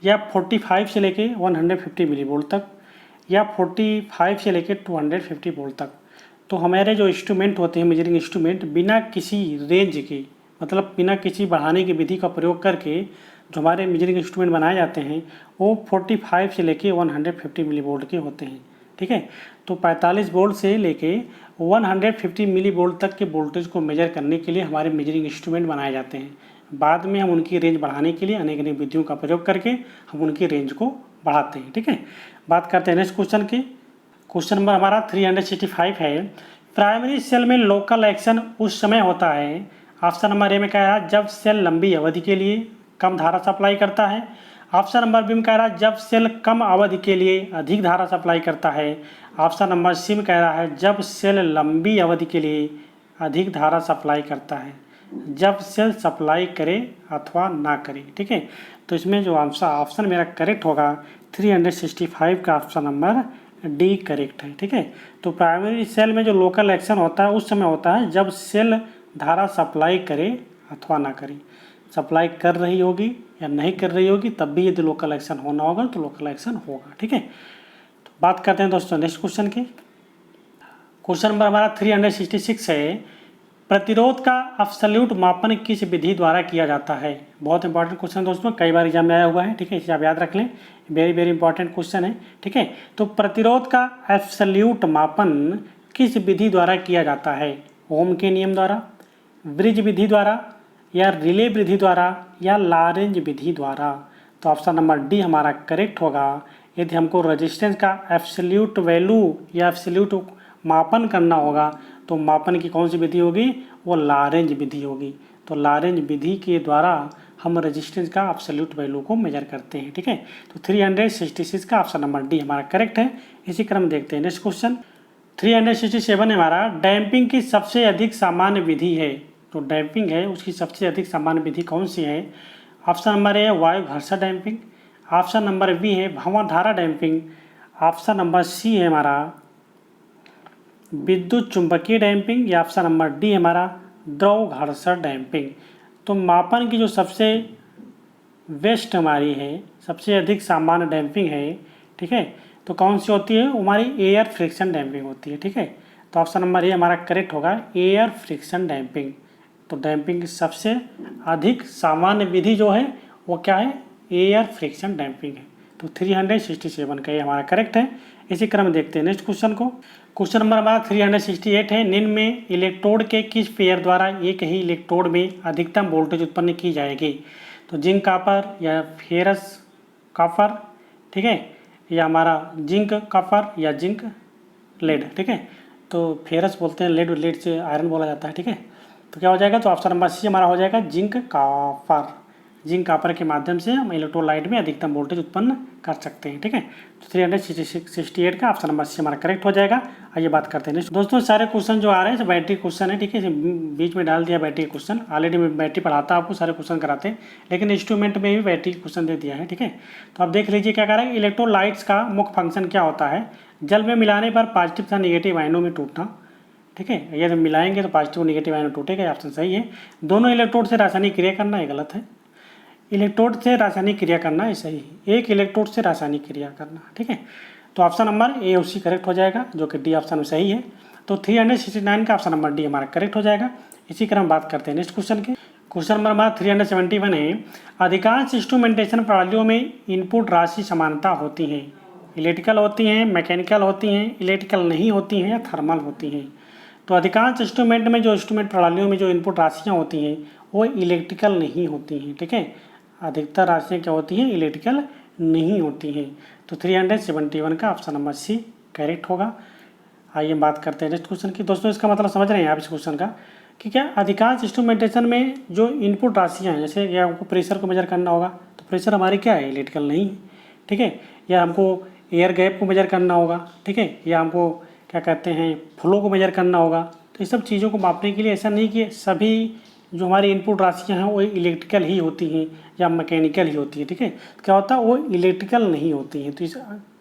या 45 से लेके 150 मिली वोल्ट तक, या 45 से लेके 250 वोल्ट तक। तो हमारे जो इंस्ट्रूमेंट होते हैं, मेजरिंग इंस्ट्रूमेंट, बिना किसी रेंज की, मतलब बिना किसी बढ़ाने की विधि का प्रयोग करके जो हमारे मेजरिंग इंस्ट्रूमेंट बनाए जाते हैं वो 45 से लेके 150 मिली वोल्ट के होते हैं। ठीक है, तो 45 वोल्ट से लेके 150 मिली वोल्ट तक के वोल्टेज को मेजर करने के लिए हमारे मेजरिंग इंस्ट्रूमेंट बनाए जाते हैं। बाद में हम उनकी रेंज बढ़ाने के लिए अनेक अनेक विधियों का प्रयोग करके हम उनकी रेंज को बढ़ाते हैं। ठीक है, बात करते हैं नेक्स्ट क्वेश्चन की। क्वेश्चन नंबर हमारा 365 है, प्राइमरी सेल में लोकल एक्शन उस समय होता है, ऑप्शन नंबर ए में कह रहा है जब सेल लंबी अवधि के लिए कम धारा सप्लाई करता है, ऑप्शन नंबर बी में कह रहा है जब सेल कम अवधि के लिए अधिक धारा सप्लाई करता है, ऑप्शन नंबर सी में कह रहा है जब सेल लंबी अवधि के लिए अधिक धारा सप्लाई करता है, जब सेल सप्लाई करे अथवा ना करे। ठीक है, तो इसमें जो ऑप्शन मेरा करेक्ट होगा 365 का ऑप्शन नंबर डी करेक्ट है। ठीक है, तो प्राइमरी सेल में जो लोकल एक्शन होता है उस समय होता है जब सेल धारा सप्लाई करे अथवा ना करे। सप्लाई कर रही होगी या नहीं कर रही होगी तब भी यदि लोकल एक्शन होना होगा तो लोकल एक्शन होगा। ठीक है, तो बात करते हैं दोस्तों नेक्स्ट क्वेश्चन की। क्वेश्चन नंबर हमारा 366 है, प्रतिरोध का अब्सोल्यूट मापन किस विधि द्वारा किया जाता है। बहुत इंपॉर्टेंट क्वेश्चन दोस्तों, कई बार एग्जाम में आया हुआ है। ठीक है, इसे आप याद रख लें, वेरी वेरी इंपॉर्टेंट क्वेश्चन है। ठीक है, तो प्रतिरोध का एब्सोल्यूट मापन किस विधि द्वारा किया जाता है, ओम के नियम द्वारा, ब्रिज विधि द्वारा, या रिले विधि द्वारा, या लॉरेंज विधि द्वारा। तो ऑप्शन नंबर डी हमारा करेक्ट होगा। यदि हमको रेजिस्टेंस का एब्सोल्यूट वैल्यू या एब्सोल्यूट मापन करना होगा तो मापन की कौन सी विधि होगी, वो लॉरेंज विधि होगी। तो लॉरेंज विधि के द्वारा हम रेजिस्टेंस का एब्सोल्यूट वैल्यू को मेजर करते हैं। ठीक है, तो 366 का ऑप्शन नंबर डी हमारा करेक्ट है। इसी क्रम देखते हैं नेक्स्ट क्वेश्चन 367 हमारा, डैम्पिंग की सबसे अधिक सामान्य विधि है। तो डैम्पिंग है उसकी सबसे अधिक सामान्य विधि कौन सी है, ऑप्शन नंबर ए है वायु घर्षण डैम्पिंग, ऑप्शन नंबर बी है भंवरधारा डैम्पिंग, ऑप्शन नंबर सी है हमारा विद्युत चुंबकीय डैम्पिंग, या ऑप्शन नंबर डी हमारा द्रव घर्षण डैम्पिंग। तो मापन की जो सबसे बेस्ट हमारी है, सबसे अधिक सामान्य डैम्पिंग है, ठीक है, तो कौन सी होती है, हमारी एयर फ्रिक्शन डैम्पिंग होती है। ठीक है, तो ऑप्शन नंबर ए हमारा करेक्ट होगा, एयर फ्रिक्शन डैम्पिंग। तो डैम्पिंग की सबसे अधिक सामान्य विधि जो है वो क्या है, एयर फ्रिक्शन डैम्पिंग है। तो 367 का ये हमारा करेक्ट है। इसी क्रम में देखते हैं नेक्स्ट क्वेश्चन को। क्वेश्चन नंबर हमारा 368 है, निम्न में इलेक्ट्रोड के किस पेयर द्वारा एक ही इलेक्ट्रोड में अधिकतम वोल्टेज उत्पन्न की जाएगी। तो जिंक कॉपर या फेरस कॉपर, ठीक है, या हमारा जिंक कॉपर या जिंक लेड। ठीक है, तो फेरस बोलते हैं, लेड लेड से आयरन बोला जाता है। ठीक है, तो क्या हो जाएगा, तो ऑप्शन नंबर सी हमारा हो जाएगा जिंक कॉपर। जिंक कॉपर के माध्यम से हम इलेक्ट्रोलाइट में अधिकतम वोल्टेज उत्पन्न कर सकते हैं। ठीक है, तो 368 का ऑप्शन नंबर सी हमारा करेक्ट हो जाएगा। आइए बात करते हैं दोस्तों, सारे क्वेश्चन जो आ रहे हैं बैटरी क्वेश्चन है। ठीक है, बीच में डाल दिया बैटरी क्वेश्चन, ऑलरेडी मैं बैटरी पढ़ाता आपको, सारे क्वेश्चन कराते हैं, लेकिन इंस्ट्रूमेंट में भी बैटरी क्वेश्चन दे दिया है। ठीक है, तो आप देख लीजिए क्या कह रहा है, इलेक्ट्रोलाइट्स का मुख्य फंक्शन क्या होता है, जल में मिलाने पर पॉजिटिव तथा निगेटिव आयनों में टूटना। ठीक है, यदि मिलाएंगे तो पॉजिटिव और निगेटिव आयन टूटेगा, ऑप्शन सही है। दोनों इलेक्ट्रोड से रासायनिक क्रिया करना, ये गलत है। इलेक्ट्रोड से रासायनिक क्रिया करना ये सही है, एक इलेक्ट्रोड से रासायनिक क्रिया करना। ठीक है, तो ऑप्शन नंबर ए उसी करेक्ट हो जाएगा, जो कि डी ऑप्शन में सही है। तो 369 का ऑप्शन नंबर डी हमारा करेक्ट हो जाएगा। इसी क्रम बात करते हैं नेक्स्ट क्वेश्चन के। क्वेश्चन नंबर हमारा 371 है, अधिकांश इंस्ट्रूमेंटेशन प्रणालियों में इनपुट राशि समानता होती हैं, इलेक्ट्रिकल होती हैं, मैकेनिकल होती हैं, इलेक्ट्रिकल नहीं होती हैं, या थर्मल होती हैं। तो अधिकांश इंस्ट्रूमेंट में जो इंस्ट्रूमेंट प्रणालियों में जो इनपुट राशियाँ होती हैं वो इलेक्ट्रिकल नहीं होती हैं। ठीक है, अधिकतर राशियाँ क्या होती हैं, इलेक्ट्रिकल नहीं होती हैं। तो 371 का ऑप्शन नंबर सी करेक्ट होगा। आइए बात करते हैं नेक्स्ट क्वेश्चन की। दोस्तों इसका मतलब समझ रहे हैं आप इस क्वेश्चन का कि क्या अधिकांश इंस्ट्रूमेंटेशन में जो इनपुट राशियाँ हैं, जैसे या हमको प्रेशर को मेजर करना होगा तो प्रेशर हमारी क्या है, इलेक्ट्रिकल नहीं है, ठीक है, या हमको एयर गैप को मेजर करना होगा, ठीक है, या हमको क्या कहते हैं फ्लो को मेजर करना होगा। तो ये सब चीज़ों को मापने के लिए ऐसा नहीं कि सभी जो हमारी इनपुट राशियाँ हैं वो इलेक्ट्रिकल ही होती हैं या मैकेनिकल ही होती है, ठीक है। क्या होता है, वो इलेक्ट्रिकल नहीं होती हैं। तो इस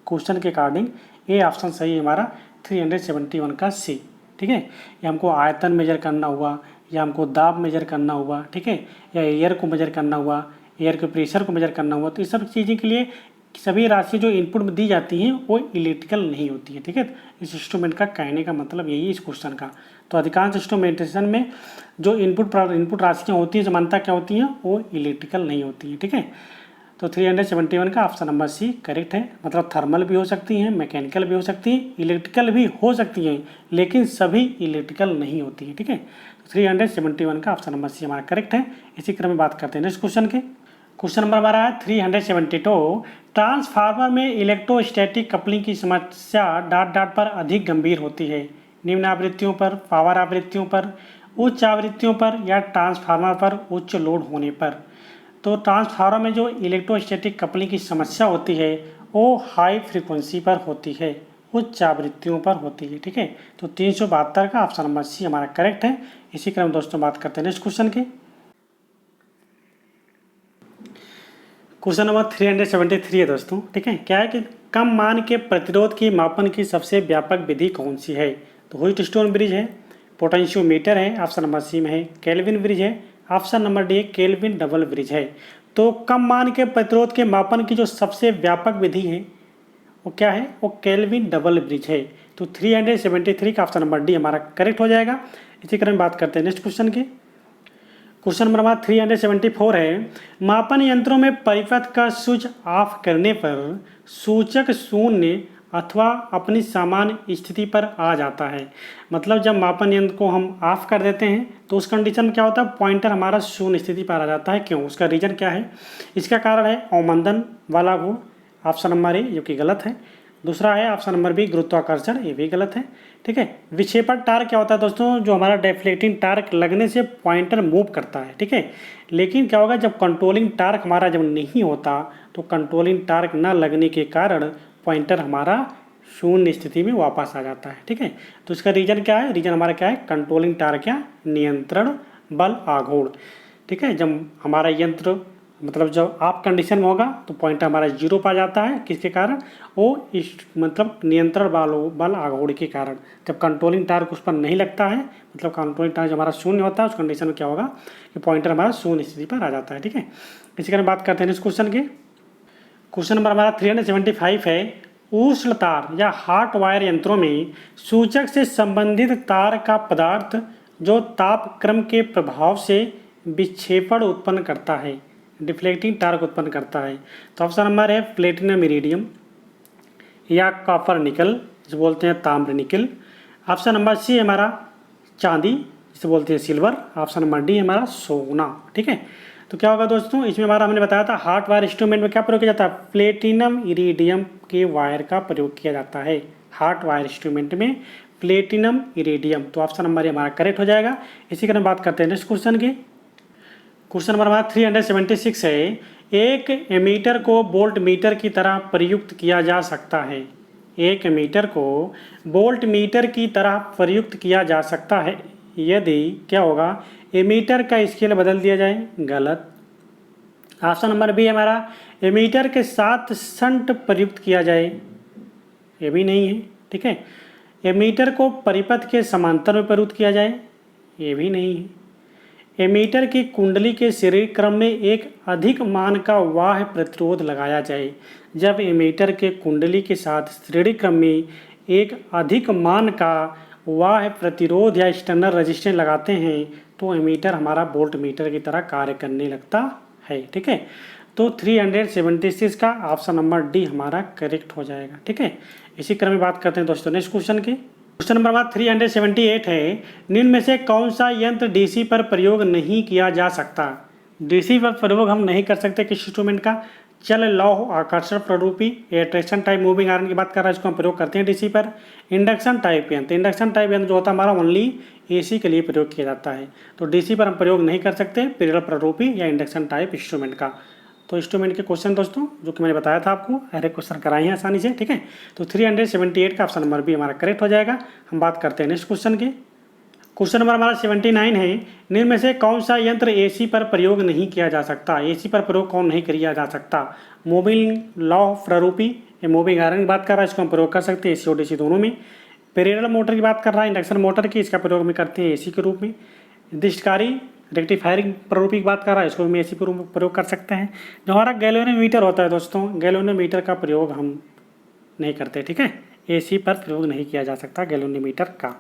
क्वेश्चन के अकॉर्डिंग ये ऑप्शन सही है हमारा 371 का सी, ठीक है। या हमको आयतन मेजर करना हुआ, या हमको दाब मेजर करना हुआ, ठीक है, या एयर को मेजर करना हुआ, एयर के प्रेशर को मेजर करना हुआ, तो इस सब चीज़ों के लिए सभी राशि जो इनपुट में दी जाती हैं वो इलेक्ट्रिकल नहीं होती है, ठीक है। इस इंस्ट्रूमेंट का कहने का मतलब यही है इस क्वेश्चन का। तो अधिकांश इंस्ट्रूमेंटेशन में जो इनपुट राशियाँ होती हैं, समानता क्या होती हैं, वो इलेक्ट्रिकल नहीं होती है, ठीक है। तो 371 का ऑप्शन नंबर सी करेक्ट है। मतलब थर्मल भी हो सकती हैं, मैकेनिकल भी हो सकती हैं, इलेक्ट्रिकल भी हो सकती हैं, लेकिन सभी इलेक्ट्रिकल नहीं होती है, ठीक है। तो 371 का ऑप्शन नंबर सी हमारा करेक्ट है। इसी क्रम में बात करते हैं नेक्स्ट क्वेश्चन के। क्वेश्चन नंबर हमारा है 372। ट्रांसफार्मर में इलेक्ट्रोस्टैटिक कपलिंग की समस्या डॉट डॉट पर अधिक गंभीर होती है, निम्न आवृत्तियों पर, पावर आवृत्तियों पर, उच्च आवृत्तियों पर, या ट्रांसफार्मर पर उच्च लोड होने पर। तो ट्रांसफार्मर में जो इलेक्ट्रोस्टैटिक कपलिंग की समस्या होती है वो हाई फ्रीक्वेंसी पर होती है, उच्च आवृत्तियों पर होती है, ठीक है। तो 372 का ऑप्शन नंबर सी हमारा करेक्ट है। इसी क्रम दोस्तों बात करते हैं नेक्स्ट क्वेश्चन के। क्वेश्चन नंबर 373 है दोस्तों, ठीक है। क्या है कि कम मान के प्रतिरोध की मापन की सबसे व्यापक विधि कौन सी है। तो व्हीटस्टोन ब्रिज है, पोटेंशियोमीटर है, ऑप्शन नंबर सी में है, केल्विन ब्रिज है, option number D kelvin double bridge है। तो कम मान के प्रतिरोध के मापन की जो सबसे व्यापक विधि है वो क्या है, वो केल्विन डबल ब्रिज है। तो 373 का ऑप्शन नंबर डी हमारा करेक्ट हो जाएगा। इसी क्रम में बात करते हैं नेक्स्ट क्वेश्चन के। क्वेश्चन नंबर हमारा 374 है। मापन यंत्रों में परिपथ का स्विच ऑफ करने पर सूचक शून्य अथवा अपनी सामान्य स्थिति पर आ जाता है। मतलब जब मापन यंत्र को हम ऑफ कर देते हैं तो उस कंडीशन में क्या होता है, पॉइंटर हमारा शून्य स्थिति पर आ जाता है। क्यों, उसका रीजन क्या है, इसका कारण है अवमंदन वाला गुण, ऑप्शन नंबर ए, जो कि गलत है। दूसरा है ऑप्शन नंबर बी गुरुत्वाकर्षण, ये भी गलत है, ठीक है। विक्षेपण टार्क क्या होता है दोस्तों, जो हमारा डेफ्लेक्टिंग टार्क लगने से पॉइंटर मूव करता है, ठीक है। लेकिन क्या होगा, जब कंट्रोलिंग टार्क हमारा जब नहीं होता तो कंट्रोलिंग टार्क न लगने के कारण पॉइंटर हमारा शून्य स्थिति में वापस आ जाता है, ठीक है। तो इसका रीजन क्या है, रीजन हमारा क्या है, कंट्रोलिंग टार्क या नियंत्रण बल आघूर्ण, ठीक है। जब हमारा यंत्र मतलब जब आप कंडीशन में होगा तो पॉइंटर हमारा जीरो पर आ जाता है, किसके कारण, वो इस मतलब नियंत्रण बल आघूर्ण के कारण। जब कंट्रोलिंग टार्क उस पर नहीं लगता है, मतलब कंट्रोलिंग टार्क जब हमारा शून्य होता है, उस कंडीशन में क्या होगा कि पॉइंटर हमारा शून्य स्थिति पर आ जाता है, ठीक है। इसी कारण बात करते हैं इस क्वेश्चन के। क्वेश्चन नंबर हमारा 375 है। उष्ण तार या हॉट वायर यंत्रों में सूचक से संबंधित तार का पदार्थ जो ताप क्रम के प्रभाव से विक्षेपण उत्पन्न करता है, डिफ्लेक्टिंग टार्क उत्पन्न करता है। तो ऑप्शन नंबर है प्लेटिनम इरिडियम, या कॉपर निकल जिसे बोलते हैं ताम्र निकल। ऑप्शन नंबर सी है हमारा चांदी जिसे बोलते हैं सिल्वर। ऑप्शन नंबर डी है हमारा सोना, ठीक है। तो क्या होगा दोस्तों, इसमें हमारा हमने बताया था हॉट वायर इंस्ट्रूमेंट में क्या प्रयोग किया जाता है, प्लेटिनम इरिडियम के वायर का प्रयोग किया जाता है। हॉट वायर इंस्ट्रूमेंट में प्लेटिनम इरिडियम, तो ऑप्शन नंबर हमारा करेक्ट हो जाएगा। इसी कारण बात करते हैं नेक्स्ट क्वेश्चन की। क्वेश्चन नंबर हमारा 376 है। एक एमीटर को वोल्ट मीटर की तरह प्रयुक्त किया जा सकता है। एक एमीटर को वोल्ट मीटर की तरह प्रयुक्त किया जा सकता है यदि क्या होगा, एमीटर का स्केल बदल दिया जाए, गलत। ऑप्शन नंबर बी हमारा एमीटर के साथ शंट प्रयुक्त किया जाए, ये भी नहीं है, ठीक है। एमीटर को परिपथ के समांतर में प्रयुक्त किया जाए, ये भी नहीं है। एमीटर की कुंडली के श्रेणी क्रम में एक अधिक मान का बाह्य प्रतिरोध लगाया जाए। जब एमीटर के कुंडली के साथ श्रेणी क्रम में एक अधिक मान का बाह्य प्रतिरोध या एक्सटर्नल रेजिस्टेंस लगाते हैं तो एमीटर हमारा वोल्ट मीटर की तरह कार्य करने लगता है, ठीक है। तो 376 का ऑप्शन नंबर डी हमारा करेक्ट हो जाएगा, ठीक है। इसी क्रम में बात करते हैं दोस्तों नेक्स्ट क्वेश्चन की। क्वेश्चन नंबर हमारा 378 है। निम्न में से कौन सा यंत्र डीसी पर प्रयोग नहीं किया जा सकता। डीसी पर प्रयोग हम नहीं कर सकते किस इंस्ट्रूमेंट का, चल लौह आकर्षण प्ररूपी एट्रैक्शन टाइप मूविंग आयरन की बात कर रहा है, इसको हम प्रयोग करते हैं डीसी पर। इंडक्शन टाइप यंत्र, इंडक्शन टाइप यंत्र जो होता है हमारा ओनली एसी के लिए प्रयोग किया जाता है, तो डीसी पर हम प्रयोग नहीं कर सकते पेरेलल प्ररूपी या इंडक्शन टाइप इंस्ट्रूमेंट का। तो इंस्ट्रूमेंट के क्वेश्चन दोस्तों जो कि मैंने बताया था आपको, हर एक क्वेश्चन कराए हैं आसानी से, ठीक है। तो 378 का ऑप्शन नंबर बी हमारा करेक्ट हो जाएगा। हम बात करते हैं नेक्स्ट क्वेश्चन की। क्वेश्चन नंबर हमारा 79 है, निम्न में से कौन सा यंत्र एसी पर प्रयोग नहीं किया जा सकता, एसी पर प्रयोग कौन नहीं किया जा सकता। मूविंग लौह प्ररूपी या मूविंग आयरन की बात कर रहा है, इसको हम प्रयोग कर सकते हैं एसी और डीसी दोनों में। पेरेलल मोटर की बात कर रहा है, इंडक्शन मोटर की, इसका प्रयोग हम करते हैं एसी के रूप में। दिष्टकारी रेक्टिफायरिंग प्ररूपी की बात कर रहा है, इसको हम एसी के रूप में प्रयोग कर सकते हैं। जो हमारा गैल्वेनोमीटर होता है दोस्तों, गैल्वेनोमीटर का प्रयोग हम नहीं करते, ठीक है, एसी पर प्रयोग नहीं किया जा सकता गैल्वेनोमीटर का।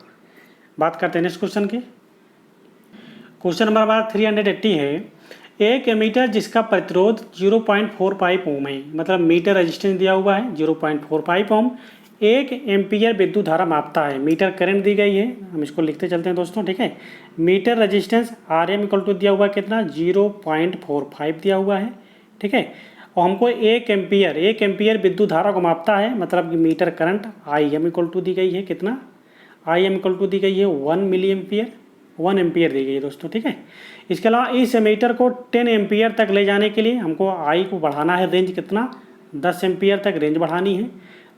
बात करते हैं नेक्स्ट क्वेश्चन की। क्वेश्चन नंबर हमारा 380 है, एक एमीटर जिसका प्रतिरोध 0.45 ओम है, मतलब मीटर रेजिस्टेंस दिया हुआ है 0.45 ओम, 1 एम्पियर विद्युत धारा मापता है। मीटर करंट दी गई है, हम इसको लिखते चलते हैं दोस्तों, ठीक है। Meter resistance R M equal to दिया हुआ कितना 0.45 दिया हुआ है, ठीक है। और हमको 1 एम्पियर विद्युत धारा को मापता है, मतलब कि meter current I M equal to दी गई है कितना, आई एम इक्वल टू दी गई है 1 मिली एम्पियर, 1 एम्पियर दी गई है दोस्तों, ठीक है। इसके अलावा इस एमीटर को 10 एम्पियर तक ले जाने के लिए हमको आई को बढ़ाना है, रेंज कितना 10 एम्पियर तक रेंज बढ़ानी है।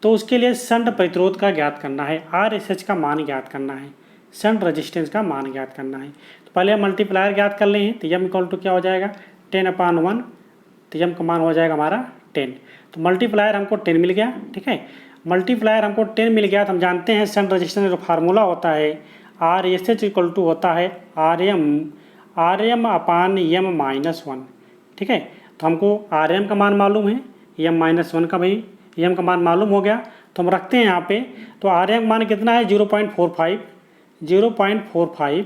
तो उसके लिए शंट प्रतिरोध का ज्ञात करना है, RSH का मान ज्ञात करना है, शंट रजिस्टेंस का मान ज्ञात करना है। तो पहले हम मल्टीप्लायर ज्ञात कर लें, तो एम इक्वल टू क्या हो जाएगा 10/1, तो एम का मान हो जाएगा हमारा 10। तो मल्टीप्लायर हमको 10 मिल गया, ठीक है। मल्टीप्लायर हमको 10 मिल गया, तो हम जानते हैं शंट रजिस्टेंस का जो फार्मूला होता है RSH इक्वल टू होता है RM/M-1, ठीक है। तो हमको RM का मान मालूम है, M-1 का भाई M का मान मालूम हो गया, तो हम रखते हैं यहाँ पे। तो RM मान कितना है 0.45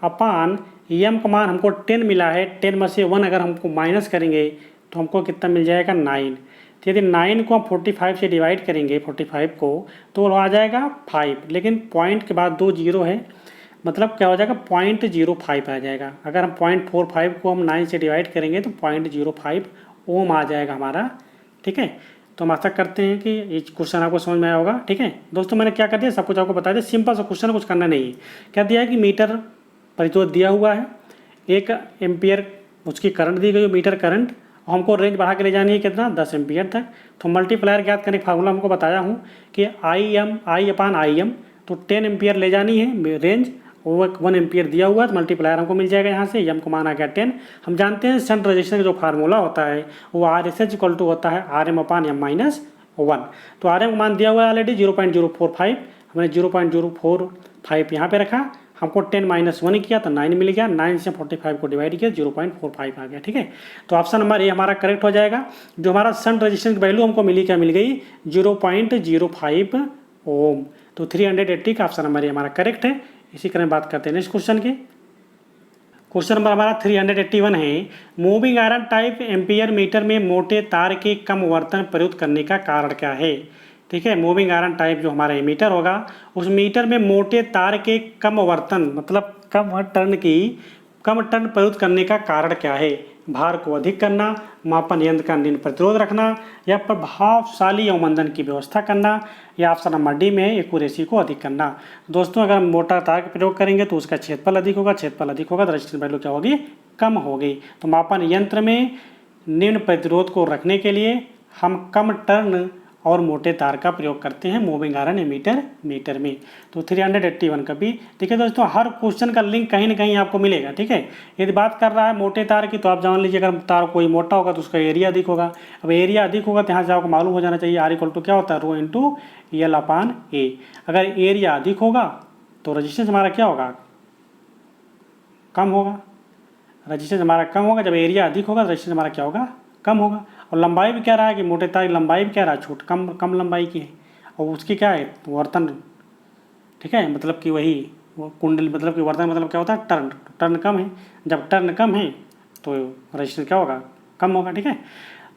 अपान M का मान हमको 10 मिला है, 10 में से 1 अगर हमको माइनस करेंगे तो हमको कितना मिल जाएगा 9। तो यदि 9 को हम 45 से डिवाइड करेंगे 45 को, तो आ जाएगा 5, लेकिन पॉइंट के बाद 2 जीरो है, मतलब क्या हो जाएगा 0.05 आ जाएगा। अगर हम 0.45 को हम 9 से डिवाइड करेंगे तो 0.05 ओम आ जाएगा हमारा, ठीक है। तो हम आशा करते हैं कि ये क्वेश्चन आपको समझ में आया होगा, ठीक है दोस्तों। मैंने क्या कर दिया सब कुछ आपको बता दिया, सिंपल सा क्वेश्चन, कुछ करना नहीं है। क्या दिया है कि मीटर प्रतिरोध दिया हुआ है, 1 एम्पियर उसकी करंट दी गई, मीटर करंट, और हमको रेंज बढ़ा के ले जानी है कितना 10 एम्पियर तक। तो मल्टीप्लायर ज्ञात करने का फार्मूला हमको बताया हूँ कि I/M, तो 10 एम्पियर ले जानी है रेंज, वो 1 एम्पियर दिया हुआ है, तो मल्टीप्लायर हमको मिल जाएगा यहाँ से, एम को मान आ गया 10। हम जानते हैं शंट रजिस्टेंस का जो फार्मूला होता है वो RSH इक्वल टू होता है RM/M-1। तो RM का मान दिया हुआ है ऑलरेडी 0.045, हमने 0.045 यहाँ पे रखा, हमको 10 - 1 किया तो 9 मिल गया, 9 से 45 को डिवाइड किया 0.45 आ गया, ठीक है। तो ऑप्शन नंबर ए हमारा करेक्ट हो जाएगा। जो हमारा शंट रजिस्टेंस की वैल्यू हमको मिली, क्या मिल गई 0.05 ओम। तो 380 का ऑप्शन नंबर ए हमारा करेक्ट है। इसी क्रम में बात करते हैं नेक्स्ट क्वेश्चन की। क्वेश्चन नंबर हमारा 381 है, moving iron type ampere meter में मोटे तार के कम वर्तन प्रयुक्त करने का कारण क्या है, ठीक है। मूविंग आयरन टाइप जो हमारा मीटर होगा, उस मीटर में मोटे तार के कम वर्तन, मतलब कम टर्न प्रयुक्त करने का कारण क्या है। भार को अधिक करना, मापन यंत्र का निम्न प्रतिरोध रखना, या प्रभावशाली अवमंदन की व्यवस्था करना, या ऑप्शन नंबर डी में एक्यूरेसी को अधिक करना। दोस्तों अगर हम मोटा तार का प्रयोग करेंगे तो उसका क्षेत्रफल अधिक होगा, तो रेजिस्टेंस वैल्यू क्या होगी कम होगी। तो मापन यंत्र में निम्न प्रतिरोध को रखने के लिए हम कम टर्न और मोटे तार का प्रयोग करते हैं मूविंग आयरन मीटर में। तो 381 का भी, ठीक है दोस्तों। हर क्वेश्चन का लिंक कहीं ना कहीं आपको मिलेगा, ठीक है। यदि बात कर रहा है मोटे तार की, तो आप जान लीजिए अगर तार कोई मोटा होगा तो उसका एरिया अधिक होगा। अब एरिया अधिक होगा तो यहाँ से आपको मालूम हो जाना चाहिए R इक्वल टू क्या होता है ρ × L/A। अगर एरिया अधिक होगा तो रजिस्टेंस हमारा क्या होगा कम होगा, रजिस्टेंस हमारा कम होगा। जब एरिया अधिक होगा तो रजिस्टेंस हमारा क्या होगा कम होगा। और लंबाई भी क्या रहा है कि मोटे तार की लंबाई भी क्या रहा है कम लंबाई की है, और उसकी क्या है वर्तन, ठीक है, मतलब कि वही वो कुंडल, मतलब कि वर्तन मतलब क्या होता है टर्न कम है। जब टर्न कम है तो रजिस्टेंस क्या होगा कम होगा, ठीक है।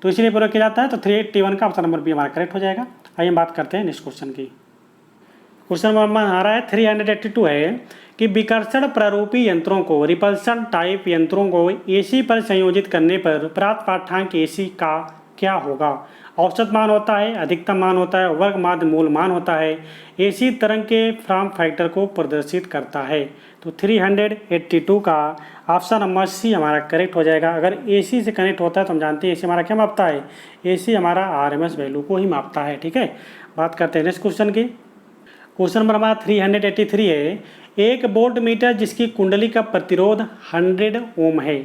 तो इसलिए प्रयोग किया जाता है। तो 381 का ऑप्शन नंबर बी हमारा करेक्ट हो जाएगा। आइए हम बात करते हैं नेक्स्ट क्वेश्चन की। क्वेश्चन नंबर हमारा है 382 है कि विकर्षण प्रारूपी यंत्रों को, रिपल्शन टाइप यंत्रों को एसी पर संयोजित करने पर प्राप्त पाठ्यांक एसी का क्या होगा। औसत मान होता है, अधिकतम मान होता है, वर्ग माध्य मूल मान होता है, एसी तरंग के फॉर्म फैक्टर को प्रदर्शित करता है। तो 382 का ऑप्शन नंबर सी हमारा करेक्ट हो जाएगा। अगर एसी से कनेक्ट होता है तो हम जानते हैं एसी हमारा क्या मापता है, एसी हमारा आरएमएस वैल्यू को ही मापता है। ठीक है, बात करते हैं नेक्स्ट क्वेश्चन की। क्वेश्चन नंबर हमारा 383 है, एक वोल्ट मीटर जिसकी कुंडली का प्रतिरोध 100 ओम है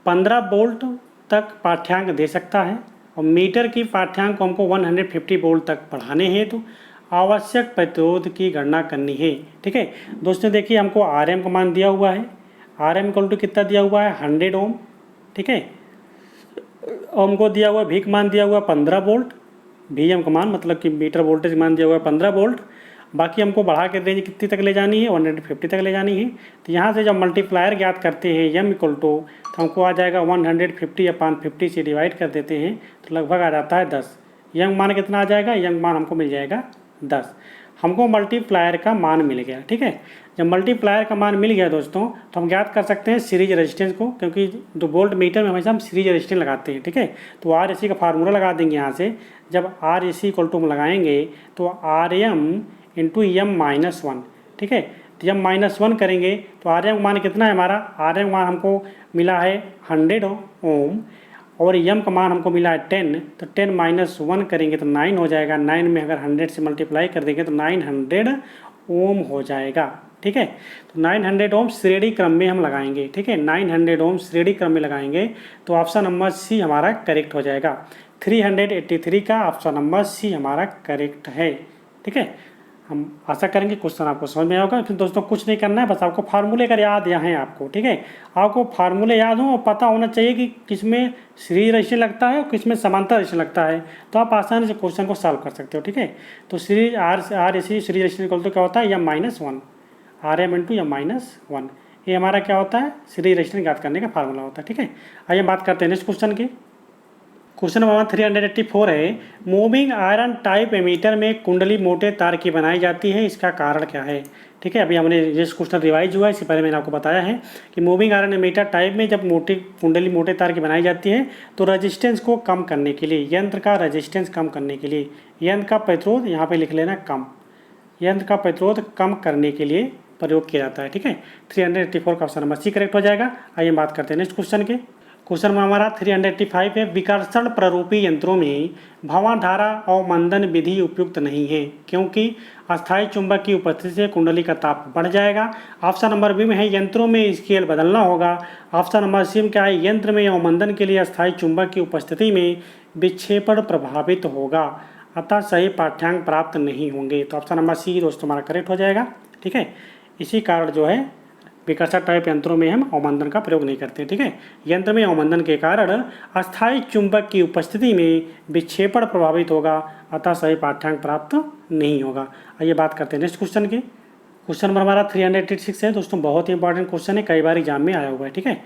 15 वोल्ट तक पाठ्यांक दे सकता है और मीटर की पाठ्यांक को हमको 150 वोल्ट तक बढ़ाने हैं तो आवश्यक प्रतिरोध की गणना करनी है। ठीक है दोस्तों, देखिए हमको आर एम का मान दिया हुआ है, आर एम इक्वल टू कितना दिया हुआ है 100 ओम। ठीक है, ओम को दिया हुआ भी का मान दिया हुआ 15 वोल्ट, भी एम का मान मतलब कि मीटर वोल्टेज मान दिया हुआ है 15 वोल्ट। बाकी हमको बढ़ा के रेंज कितनी तक ले जानी है, 150 तक ले जानी है। तो यहाँ से जब मल्टीप्लायर ज्ञात करते हैं एम इक्वल टू, तो हमको आ जाएगा 150 अपॉन 50 से डिवाइड कर देते हैं तो लगभग आ जाता है 10। यंग मान कितना आ जाएगा, यंग मान हमको मिल जाएगा 10। हमको मल्टीप्लायर का मान मिल गया। ठीक है, जब मल्टीप्लायर का मान मिल गया दोस्तों तो हम ज्ञात कर सकते हैं सीरीज रेजिस्टेंस को, क्योंकि जो वोल्ट मीटर में हमेशा हम सीरीज रेजिस्टेंस लगाते हैं। ठीक है, तो आर एसी का फार्मूला लगा देंगे यहाँ से। जब आर एसी इक्वल टू हम लगाएंगे तो R M into M minus 1। ठीक है, तो एम माइनस 1 करेंगे तो आर एम मान कितना है हमारा, आर एम मान हमको मिला है 100 ओम और एम का मान हमको मिला है 10। तो 10 माइनस 1 करेंगे तो 9 हो जाएगा। 9 में अगर 100 से मल्टीप्लाई कर देंगे तो 900 ओम हो जाएगा। ठीक है, तो 900 ओम श्रेणी क्रम में हम लगाएंगे। ठीक है, 900 ओम श्रेणी क्रम में लगाएंगे तो ऑप्शन नंबर सी हमारा करेक्ट हो जाएगा। 383 का ऑप्शन नंबर सी हमारा करेक्ट है। ठीक है, हम आशा करेंगे क्वेश्चन आपको समझ में आएगा। फिर दोस्तों कुछ नहीं करना है, बस आपको फार्मूले अगर याद हैं आपको। ठीक है, आपको फार्मूले याद हो और पता होना चाहिए कि किसमें सीरीज रेजिस्टेंस लगता है और किसमें समांतर रेजिस्टेंस लगता है, तो आप आसानी से क्वेश्चन को सॉल्व कर सकते हो। ठीक है, तो series R AC series resistance equal to क्या होता है, M minus 1, R M into M minus 1। ये हमारा क्या होता है, सीरीज रेजिस्टेंस ज्ञात करने का फार्मूला होता है। ठीक है, आइए बात करते हैं नेक्स्ट क्वेश्चन की। क्वेश्चन नंबर 384 है, मूविंग आयरन टाइप एमीटर में कुंडली मोटे तार की बनाई जाती है, इसका कारण क्या है। ठीक है, अभी हमने ये क्वेश्चन रिवाइज हुआ है, इससे पहले मैंने आपको बताया है कि मूविंग आयरन एमीटर टाइप में जब मोटी कुंडली मोटे तार की बनाई जाती है तो रेजिस्टेंस को कम करने के लिए, यंत्र का रेजिस्टेंस कम करने के लिए, यंत्र का प्रतिरोध यहाँ पे लिख लेना कम, यंत्र का प्रतिरोध कम करने के लिए प्रयोग किया जाता है। ठीक है, 384 का ऑप्शन नंबर सी करेक्ट हो जाएगा। आइए बात करते हैं नेक्स्ट क्वेश्चन के। क्वेश्चन में हमारा 385 है, विकर्षण प्ररूपी यंत्रों में भंवरधारा अवमंदन विधि उपयुक्त नहीं है क्योंकि अस्थायी चुंबक की उपस्थिति से कुंडली का ताप बढ़ जाएगा। ऑप्शन नंबर बी में है यंत्रों में स्केल बदलना होगा। ऑप्शन नंबर सी में क्या है, यंत्र में अवमंदन के लिए अस्थायी चुंबक की उपस्थिति में विक्षेपण प्रभावित होगा अतः सही पाठ्यांक प्राप्त नहीं होंगे। तो ऑप्शन नंबर सी दोस्तों हमारा करेक्ट हो जाएगा। ठीक है, इसी कारण जो है विकर्षण टाइप यंत्रों में हम अवमंदन का प्रयोग नहीं करते। ठीक है, यंत्र में अवमंदन के कारण अस्थायी चुंबक की उपस्थिति में विक्षेपण प्रभावित होगा अतः सही पाठ्यांक प्राप्त नहीं होगा। आइए बात करते हैं नेक्स्ट क्वेश्चन की। क्वेश्चन नंबर हमारा 386 है दोस्तों, बहुत ही इंपॉर्टेंट क्वेश्चन है, कई बार एग्जाम में आया हुआ है। ठीक है,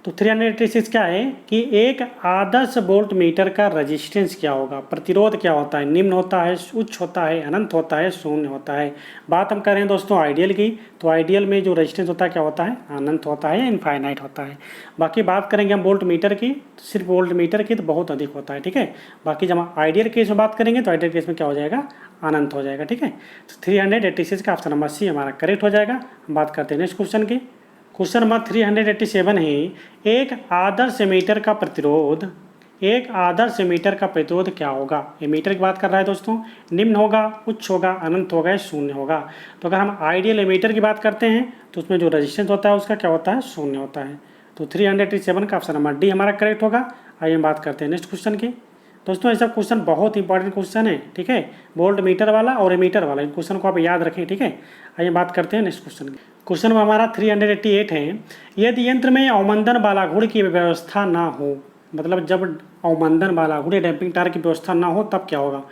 तो 386 क्या है कि एक आदर्श वोल्ट मीटर का रेजिस्टेंस क्या होगा, प्रतिरोध क्या होता है, निम्न होता है, उच्च होता है, अनंत होता है, शून्य होता है। बात हम कर रहे हैं दोस्तों आइडियल की, तो आइडियल में जो रेजिस्टेंस होता है क्या होता है, अनंत होता है या इनफाइनाइट होता है। बाकी बात करेंगे हम वोल्ट मीटर की, सिर्फ वोल्ट मीटर की तो बहुत अधिक होता है। ठीक है, बाकी जब हम आइडियल केस में बात करेंगे तो आइडियल केस में क्या हो जाएगा, अनंत हो जाएगा। ठीक है, तो 386 का ऑप्शन नंबर सी हमारा करेक्ट हो जाएगा। हम बात करते हैं नेक्स्ट क्वेश्चन की। क्वेश्चन नंबर 387 है, एक आदर्श मीटर का प्रतिरोध, एक आदर्श मीटर का प्रतिरोध क्या होगा। ये मीटर की बात कर रहा है दोस्तों, निम्न होगा, उच्च होगा, अनंत होगा, शून्य होगा। तो अगर हम आइडियल एमीटर की बात करते हैं तो उसमें जो रेजिस्टेंस होता है उसका क्या होता है, शून्य होता है। तो 387 का ऑप्शन नंबर डी हमारा करेक्ट होगा। आइए हम बात करते हैं नेक्स्ट क्वेश्चन की। दोस्तों ये सब क्वेश्चन बहुत इंपॉर्टेंट क्वेश्चन है। ठीक है, वोल्ट मीटर वाला और एमीटर वाला, इन क्वेश्चन को आप याद रखें। ठीक है, आइए बात करते हैं नेक्स्ट क्वेश्चन की। क्वेश्चन में हमारा 388 है, यदि यंत्र में अवमंदन बालाघुड़ की व्यवस्था ना हो, मतलब जब अवमंदन बालाघुड़ या डैम्पिंग टार की व्यवस्था ना हो तब क्या होगा।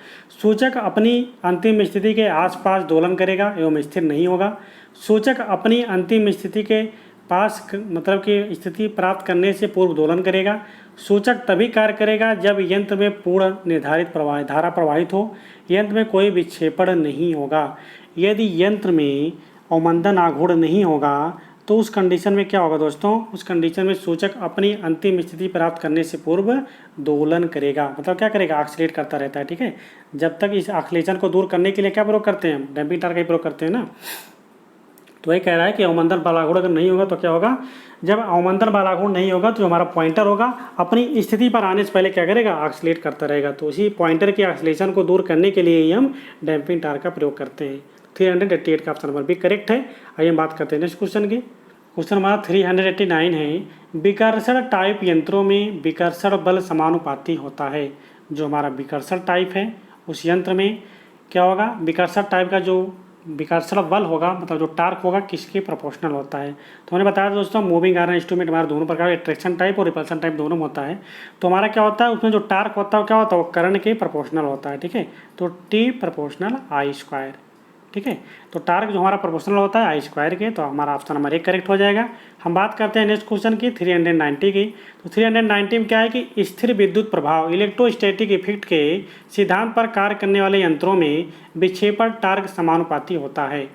सूचक अपनी अंतिम स्थिति के आसपास दोलन करेगा एवं स्थिर नहीं होगा। सूचक अपनी अंतिम स्थिति के पास मतलब कि स्थिति प्राप्त करने से पूर्व दोलन करेगा। सूचक तभी कार्य करेगा जब यंत्र में पूर्ण निर्धारित धारा प्रवाहित हो, यंत्र में कोई विक्षेपण नहीं होगा। यदि यंत्र में अवमंदन आघूर्ण नहीं होगा तो उस कंडीशन में क्या होगा दोस्तों, उस कंडीशन में सूचक अपनी अंतिम स्थिति प्राप्त करने से पूर्व दोलन करेगा, मतलब क्या करेगा, ऑक्सीलेट करता रहता है। ठीक है, जब तक इस ऑक्सीलेशन को दूर करने के लिए क्या प्रयोग करते हैं, डैम्पिंग टार्क का ही प्रयोग करते हैं ना। तो ये कह रहा है कि अवमंदन बालाघूर्ण अगर नहीं होगा तो क्या होगा, जब अवमंदन बालाघूर्ण नहीं होगा तो जो हमारा पॉइंटर होगा अपनी स्थिति पर आने से पहले क्या करेगा, ऑक्सीलेट करता रहेगा। तो उसी पॉइंटर के ऑक्सीलेशन को दूर करने के लिए ही हम डैम्पिंग टार्क का प्रयोग करते हैं। 388 का ऑप्शन नंबर बी करेक्ट है। आइए हम बात करते हैं नेक्स्ट क्वेश्चन की। क्वेश्चन हमारा 389 है, विकर्षण टाइप यंत्रों में विकर्षण बल समानुपाती होता है। जो हमारा विकर्षण टाइप है उस यंत्र में क्या होगा, विकर्षण टाइप का जो विकर्षण बल होगा, मतलब जो टार्क होगा, किसके प्रोपोर्शनल होता है। तो हमने बताया दोस्तों मूविंग आयरन इंस्ट्रूमेंट हमारे दोनों प्रकार के ट्रैक्शन टाइप और रिपल्सन टाइप दोनों में होता है। तो हमारा क्या होता है, उसमें जो टार्क होता है क्या होता है, वो करंट के प्रोपोर्शनल होता है। ठीक है, तो टी प्रोपोर्शनल आई स्क्वायर। ठीक है, तो टार्क जो हमारा प्रोपोर्शनल होता है आई स्क्वायर के, तो हमारा ऑप्शन नंबर 1 करेक्ट हो जाएगा। हम बात करते हैं नेक्स्ट क्वेश्चन की 390 की। तो 390 में क्या है कि स्थिर विद्युत प्रभाव इलेक्ट्रोस्टैटिक इफेक्ट के सिद्धांत पर कार्य करने वाले यंत्रों में विक्षेपण टार्क समानुपाती होता है।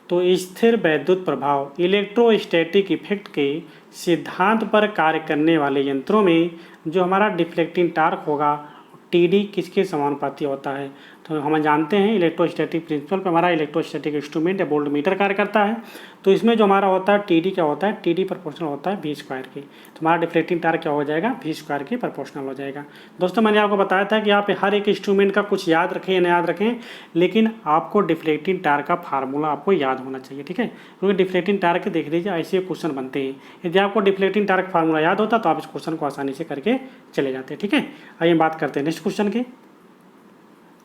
तो स्थिर वैद्युत प्रभाव इलेक्ट्रोस्टैटिक इफेक्ट के सिद्धांत पर कार्य करने वाले यंत्रों में जो हमारा डिफ्लेक्टिंग टार्क होगा टीडी किसके समानुपाती होता है। तो हम जानते हैं इलेक्ट्रोस्टैटिक प्रिंसिपल पे हमारा इलेक्ट्रोस्टैटिक इंस्ट्रूमेंट या वोल्टमीटर कार्य करता है। तो इसमें जो हमारा होता है टीडी क्या होता है, टीडी प्रोपोर्शनल होता है वी स्क्वायर के। तो हमारा डिफ्लेक्टिंग टार्क क्या हो जाएगा, वी स्क्वायर के प्रोपोर्शनल हो जाएगा। दोस्तों मैंने आपको बताया था कि आप हर एक इंस्ट्रूमेंट का कुछ याद रखें या ना याद रखें, लेकिन आपको डिफ्लेक्टिंग टार्क का फार्मूला आपको याद होना चाहिए। ठीक है, क्योंकि डिफ्लेक्टिंग टार्क देख लीजिए ऐसे क्वेश्चन बनते हैं, यदि आपको डिफ्लेक्टिंग टार्क फार्मूला याद होता तो आप इस क्वेश्चन को आसानी से करके चले जाते हैं। ठीक है, आइए बात करते हैं नेक्स्ट क्वेश्चन की।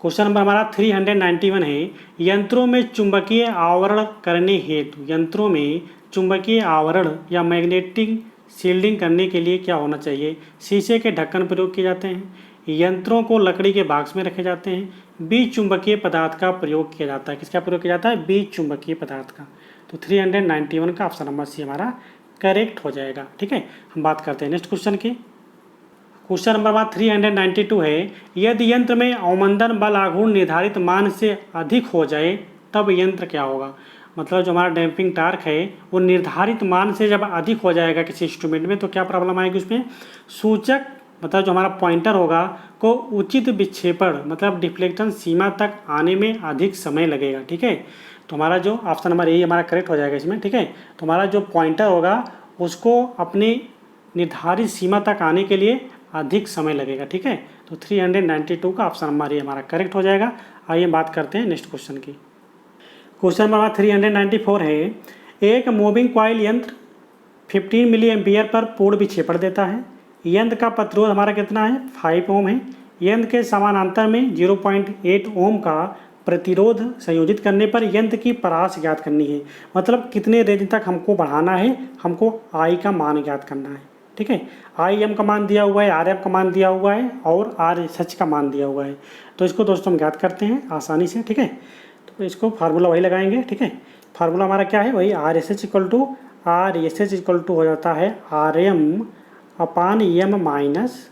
क्वेश्चन नंबर हमारा 391 है, यंत्रों में चुंबकीय आवरण करने हेतु, यंत्रों में चुंबकीय आवरण या मैग्नेटिक शील्डिंग करने के लिए क्या होना चाहिए। शीशे के ढक्कन प्रयोग किए जाते हैं, यंत्रों को लकड़ी के बॉक्स में रखे जाते हैं, बीज चुंबकीय पदार्थ का प्रयोग किया जाता है। किसका प्रयोग किया जाता है, बीज चुंबकीय पदार्थ का। तो 391 का ऑप्शन नंबर सी हमारा करेक्ट हो जाएगा। ठीक है, हम बात करते हैं नेक्स्ट क्वेश्चन की। क्वेश्चन नंबर 392 है, यदि यंत्र में अवमंदन बल आघूर्ण निर्धारित मान से अधिक हो जाए तब यंत्र क्या होगा। मतलब जो हमारा डैम्पिंग टार्क है वो निर्धारित मान से जब अधिक हो जाएगा किसी इंस्ट्रूमेंट में तो क्या प्रॉब्लम आएगी उसमें, सूचक मतलब जो हमारा पॉइंटर होगा को उचित विक्षेपण मतलब डिफ्लेक्शन सीमा तक आने में अधिक समय लगेगा। ठीक है, तो हमारा जो ऑप्शन नंबर ए हमारा करेक्ट हो जाएगा इसमें। ठीक है, तो हमारा जो पॉइंटर होगा उसको अपनी निर्धारित सीमा तक आने के लिए अधिक समय लगेगा। ठीक है, तो 392 का ऑप्शन नंबर ये हमारा करेक्ट हो जाएगा। आइए बात करते हैं नेक्स्ट क्वेश्चन की। क्वेश्चन नंबर 394 है, एक मूविंग कॉइल यंत्र 15 मिली एम्पियर पर पूर्ण विक्षेपण देता है। यंत्र का प्रतिरोध हमारा कितना है, 5 ओम है। यंत्र के समानांतर में 0.8 ओम का प्रतिरोध संयोजित करने पर यंत्र की परास ज्ञात करनी है। मतलब कितने रेंज तक हमको बढ़ाना है, हमको आई का मान ज्ञात करना है। ठीक है, आई एम का मान दिया हुआ है, आर एम का मान दिया हुआ है और आर एस एच का मान दिया हुआ है। तो इसको दोस्तों हम ज्ञात करते हैं आसानी से। ठीक है, तो इसको फार्मूला वही लगाएंगे। ठीक है, फार्मूला हमारा क्या है, वही R S H equal to हो जाता है R M upon M minus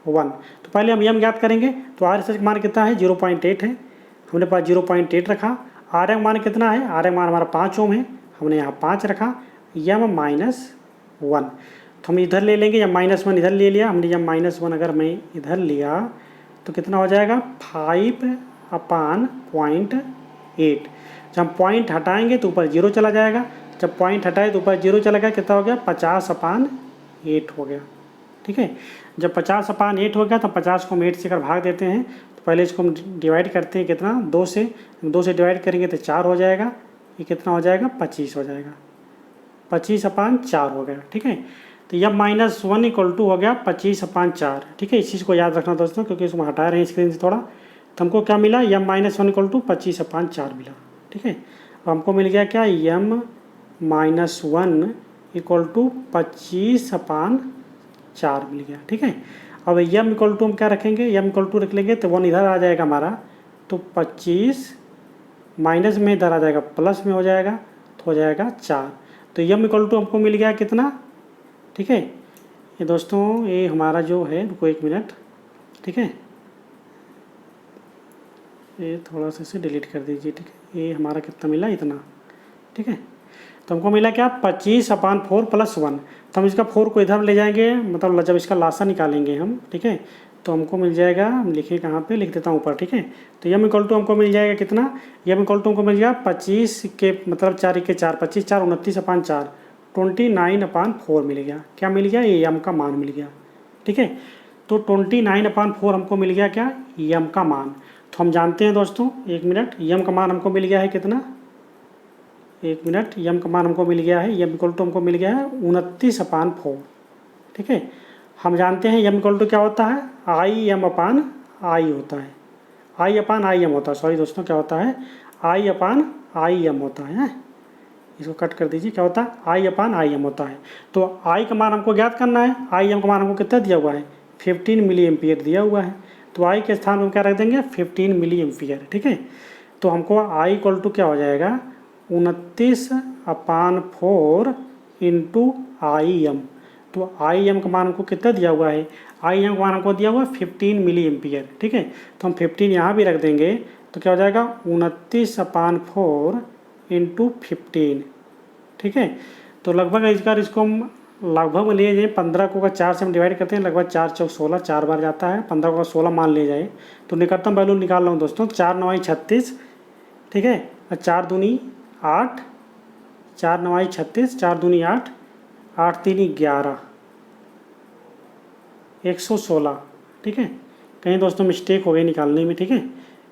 1। तो पहले हम एम ज्ञात करेंगे। तो आर एस एच का मान कितना है, 0.8 है, हमने पास 0.8 रखा। आर एम मान कितना है, आर एम मान हमारा 5 ओम है, हमने यहाँ 5 रखा। एम माइनस 1 तो हम इधर ले लेंगे, या -1 इधर ले लिया हमने, या -1 अगर मैं इधर लिया तो कितना हो जाएगा 5/0.8। जब हम पॉइंट हटाएंगे तो ऊपर 0 चला जाएगा, जब पॉइंट हटाए तो ऊपर 0 चला गया, कितना हो गया 50/8 हो गया। ठीक है, जब 50/8 हो गया तो 50 को हम 8 से अगर भाग देते हैं तो पहले इसको हम डिवाइड करते हैं कितना, 2 से डिवाइड करेंगे तो 4 हो जाएगा। ये कितना हो जाएगा 25 हो जाएगा, 25/4 हो गया। ठीक है, तो यह -1 इक्वल टू हो गया 25/4। ठीक है, इस चीज़ को याद रखना दोस्तों, क्योंकि इसको हटा रहे हैं स्क्रीन से थोड़ा। तो हमको क्या मिला, यम -1 इक्वल टू 25/4 मिला। ठीक है, अब हमको मिल गया क्या, यम -1 इक्वल टू 25/4 मिल गया। ठीक है, अब यम इक्वल टू हम क्या रखेंगे, यम इक्वल टू रख लेंगे तो 1 इधर आ जाएगा हमारा, तो 25 माइनस में इधर आ जाएगा, प्लस में हो जाएगा तो हो जाएगा 4। तो यम इक्वल टू हमको मिल गया कितना। ठीक है, ये दोस्तों ये हमारा जो है, रुको 1 मिनट। ठीक है, ये थोड़ा सा इसे डिलीट कर दीजिए। ठीक है, ये हमारा कितना मिला, इतना। ठीक है, तो हमको मिला क्या 25/4 + 1। तो हम इसका 4 को इधर ले जाएंगे, मतलब जब इसका लासा निकालेंगे हम, ठीक है, तो हमको मिल जाएगा, हम लिखे कहाँ पे, लिख देता हूँ ऊपर, ठीक है। तो यम इक्वल टू हमको मिल जाएगा कितना, यम इक्वल टू हमको मिल गया 25 के मतलब 4 के 4 25 4 29/4 29/4 मिल गया। क्या मिल गया, ये यम का मान मिल गया, ठीक है। तो 29/4 हमको मिल गया क्या, यम का मान। तो हम जानते हैं दोस्तों, 1 मिनट, यम का मान हमको मिल गया है कितना, 1 मिनट, यम का मान हमको मिल गया है, यम इक्वल टू हमको मिल गया है 29/4, ठीक है। हम जानते हैं यम इक्वल टू क्या होता है, I/M/I होता है, I/I/M होता है, सॉरी दोस्तों, क्या होता है, I/I/M होता है। इसको कट कर दीजिए, क्या होता है, I/I/M होता है। तो I का मान हमको ज्ञात करना है, I/M का मान हमको कितना दिया हुआ है, 15 मिली एम्पियर दिया हुआ है। तो I के स्थान पर क्या रख देंगे, 15 मिली एम्पियर, ठीक है। तो हमको I इक्वल टू क्या हो जाएगा, 29/4 इंटू I/M। तो I/M का मान हमको कितना दिया हुआ है, I/M का मान हमको दिया हुआ है 15 मिली एम्पियर, ठीक है। तो हम 15 यहाँ भी रख देंगे, तो क्या हो जाएगा 29/4 इंटू 15, ठीक है। तो लगभग इसको हम लगभग ले जाए 15 को अगर 4 से हम डिवाइड करते हैं, लगभग 4 चौक 16 4 बार जाता है, 15 को 16 मान ले जाए तो निकटतम वैल्यू निकाल रहा हूँ दोस्तों, 4 9 36, ठीक है, और 4 दूनी 8, 4 9 36, 4 दूनी 8, 8 3 11, 116, ठीक है। कहीं दोस्तों मिस्टेक हो गई निकालने में, ठीक है,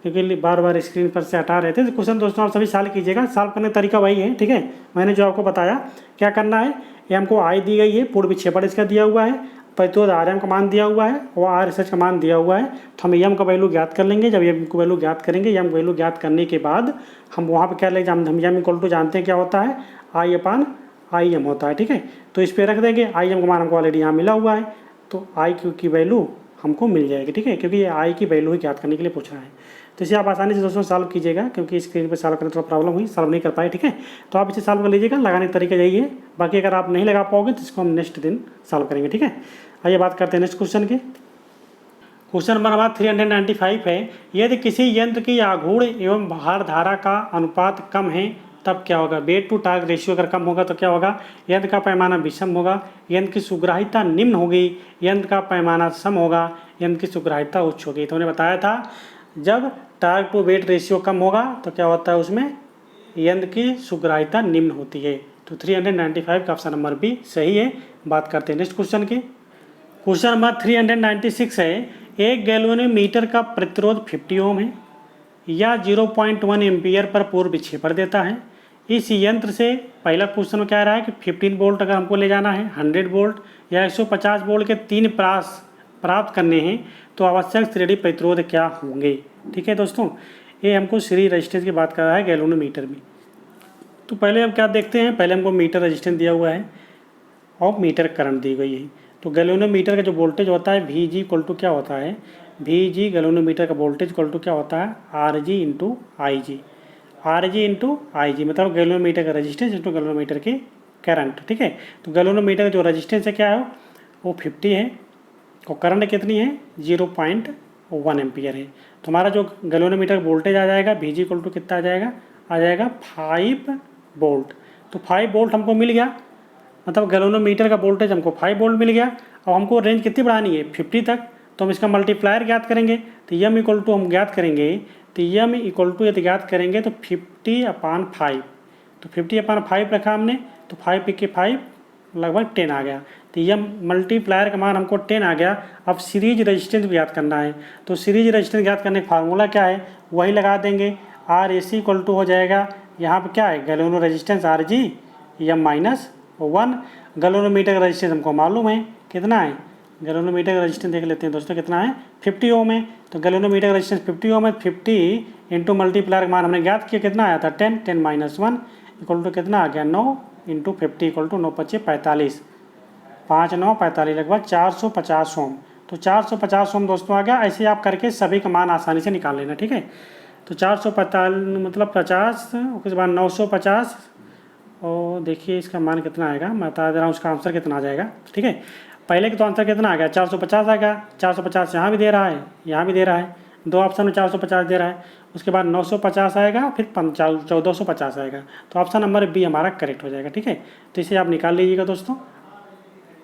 क्योंकि बार बार स्क्रीन पर से हटा रहे थे। तो क्वेश्चन दोस्तों आप सभी सॉल्व कीजिएगा, सॉल्व करने का तरीका वही है, ठीक है। मैंने जो आपको बताया क्या करना है, ये हमको आई दी गई है, पूर्व विक्षेपण इसका दिया हुआ है, प्रतिरोध RM का मान दिया हुआ है और RSH का मान दिया हुआ है। तो हम यम का वैल्यू ज्ञात कर लेंगे। जब यम को वैल्यू ज्ञात करेंगे, यम वैल्यू ज्ञात करने के बाद हम वहाँ पर क्या लेंगे, हम यम इक्वल टू जानते हैं क्या होता है, I/I/M होता है, ठीक है। तो इस पर रख देंगे, I/M का मान हमको ऑलरेडी यहाँ मिला हुआ है, तो I की वैल्यू हमको मिल जाएगी, ठीक है, क्योंकि ये I की वैल्यू ही ज्ञात करने के लिए पूछ रहा है। तो इसे आप आसानी से दोस्तों सॉल्व कीजिएगा, क्योंकि स्क्रीन पर सॉल्व करने थोड़ा प्रॉब्लम हुई, सॉल्व नहीं कर पाए, ठीक है। तो आप इसे सॉल्व कर लीजिएगा, लगाने का तरीका यही है। बाकी अगर आप नहीं लगा पाओगे तो इसको हम नेक्स्ट दिन सॉल्व करेंगे, ठीक है। आइए बात करते हैं नेक्स्ट क्वेश्चन के। क्वेश्चन नंबर हमारा 395 है, यदि किसी यंत्र की आघूर्ण एवं भार धारा का अनुपात कम है तब क्या होगा। वेट टू टार्क रेशियो अगर कम होगा तो क्या होगा, यंत्र का पैमाना विषम होगा, यंत्र की सुग्राहिता निम्न होगी, यंत्र का पैमाना सम होगा, यंत्र की सुग्राहिता उच्च होगी। तो उन्हें बताया था जब टार्क टू वेट रेशियो कम होगा तो क्या होता है, उसमें यंत्र की सुग्राहिता निम्न होती है। तो 395 का ऑप्शन नंबर बी सही है। बात करते हैं नेक्स्ट क्वेश्चन की। क्वेश्चन नंबर 396 है, एक गैल्वेनोमीटर का प्रतिरोध 50 ओम है या 0.1 एम्पियर पर पूर्व विक्षेपण देता है। इस यंत्र से पहला क्वेश्चन में क्या रहा है कि 15 वोल्ट अगर हमको ले जाना है, 100 वोल्ट या 150 वोल्ट के 3 प्राप्त करने हैं तो आवश्यक श्रेणी प्रतिरोध क्या होंगे। ठीक है दोस्तों, ये हमको सीरीज रेजिस्टेंस की बात कर रहा है गैल्वेनोमीटर में। तो पहले हम क्या देखते हैं, पहले हमको मीटर रेजिस्टेंस दिया हुआ है और मीटर करंट दी गई है। तो गैल्वेनोमीटर का जो वोल्टेज होता है VG इक्वल टू क्या होता है, VG गैल्वेनोमीटर का वोल्टेज इक्वल टू क्या होता है, RG into IG, RG into IG मतलब गैल्वेनोमीटर का रेजिस्टेंस इंटू गैल्वेनोमीटर की करंट। ठीक है, तो गैल्वेनोमीटर का जो रेजिस्टेंस है क्या है, वो 50 है और करंट कितनी है 0.1 एम्पियर है। तो हमारा जो गैल्वेनोमीटर वोल्टेज आ जाएगा VG इक्वल टू कितना आ जाएगा 5 वोल्ट। तो 5 वोल्ट हमको मिल गया, मतलब गैल्वेनोमीटर का वोल्टेज हमको 5 वोल्ट मिल गया। और हमको रेंज कितनी बढ़ानी है 50 तक, तो हम इसका मल्टीप्लायर ज्ञात करेंगे। तो यम इक्वल टू हम ज्ञात करेंगे, तो यम इक्वल टू यदि ज्ञात करेंगे तो 50/5। तो 50/5 रखा हमने, तो 5 के 5 लगभग 10 आ गया। तो यम मल्टीप्लायर का मान हमको 10 आ गया। अब सीरीज रेजिस्टेंस भी ज्ञात करना है, तो सीरीज रेजिस्टेंस ज्ञात करने का फार्मूला क्या है, वही लगा देंगे। RAC इक्वल टू हो जाएगा, यहाँ पर क्या है गैल्वेनो रेजिस्टेंस RG M-1। गैल्वेनोमीटर का रेजिस्टेंस हमको मालूम है कितना है, गैल्वेनोमीटर का रेजिस्टेंस देख लेते हैं दोस्तों कितना है 50 ओम है। तो गैल्वेनोमीटर का रेजिस्टेंस 50 ओम है, 50 इंटू मल्टीप्लायर का मान हमने ज्ञात किया कितना आया था 10, 10 - 1 इक्वल टू कितना आ गया 9 इंटू 50 इक्वल टू 9 × 5 = 45, 5 × 9 = 45 लगभग 450 ओम। तो 450 ओम दोस्तों आ गया। ऐसे आप करके सभी का मान आसानी से निकाल लेना। ठीक है, तो 445 मतलब 50, उसके बाद 950 और देखिए इसका मान कितना आएगा, मैं बता दे रहा हूँ उसका आंसर कितना आ जाएगा। ठीक है, पहले का तो आंसर कितना आ गया 450 आ गया, 450 यहाँ भी दे रहा है, यहाँ भी दे रहा है, दो ऑप्शन में 450 दे रहा है। उसके बाद 950 आएगा, फिर 1450 आएगा। तो ऑप्शन नंबर बी हमारा करेक्ट हो जाएगा। ठीक है, तो इसे आप निकाल लीजिएगा दोस्तों।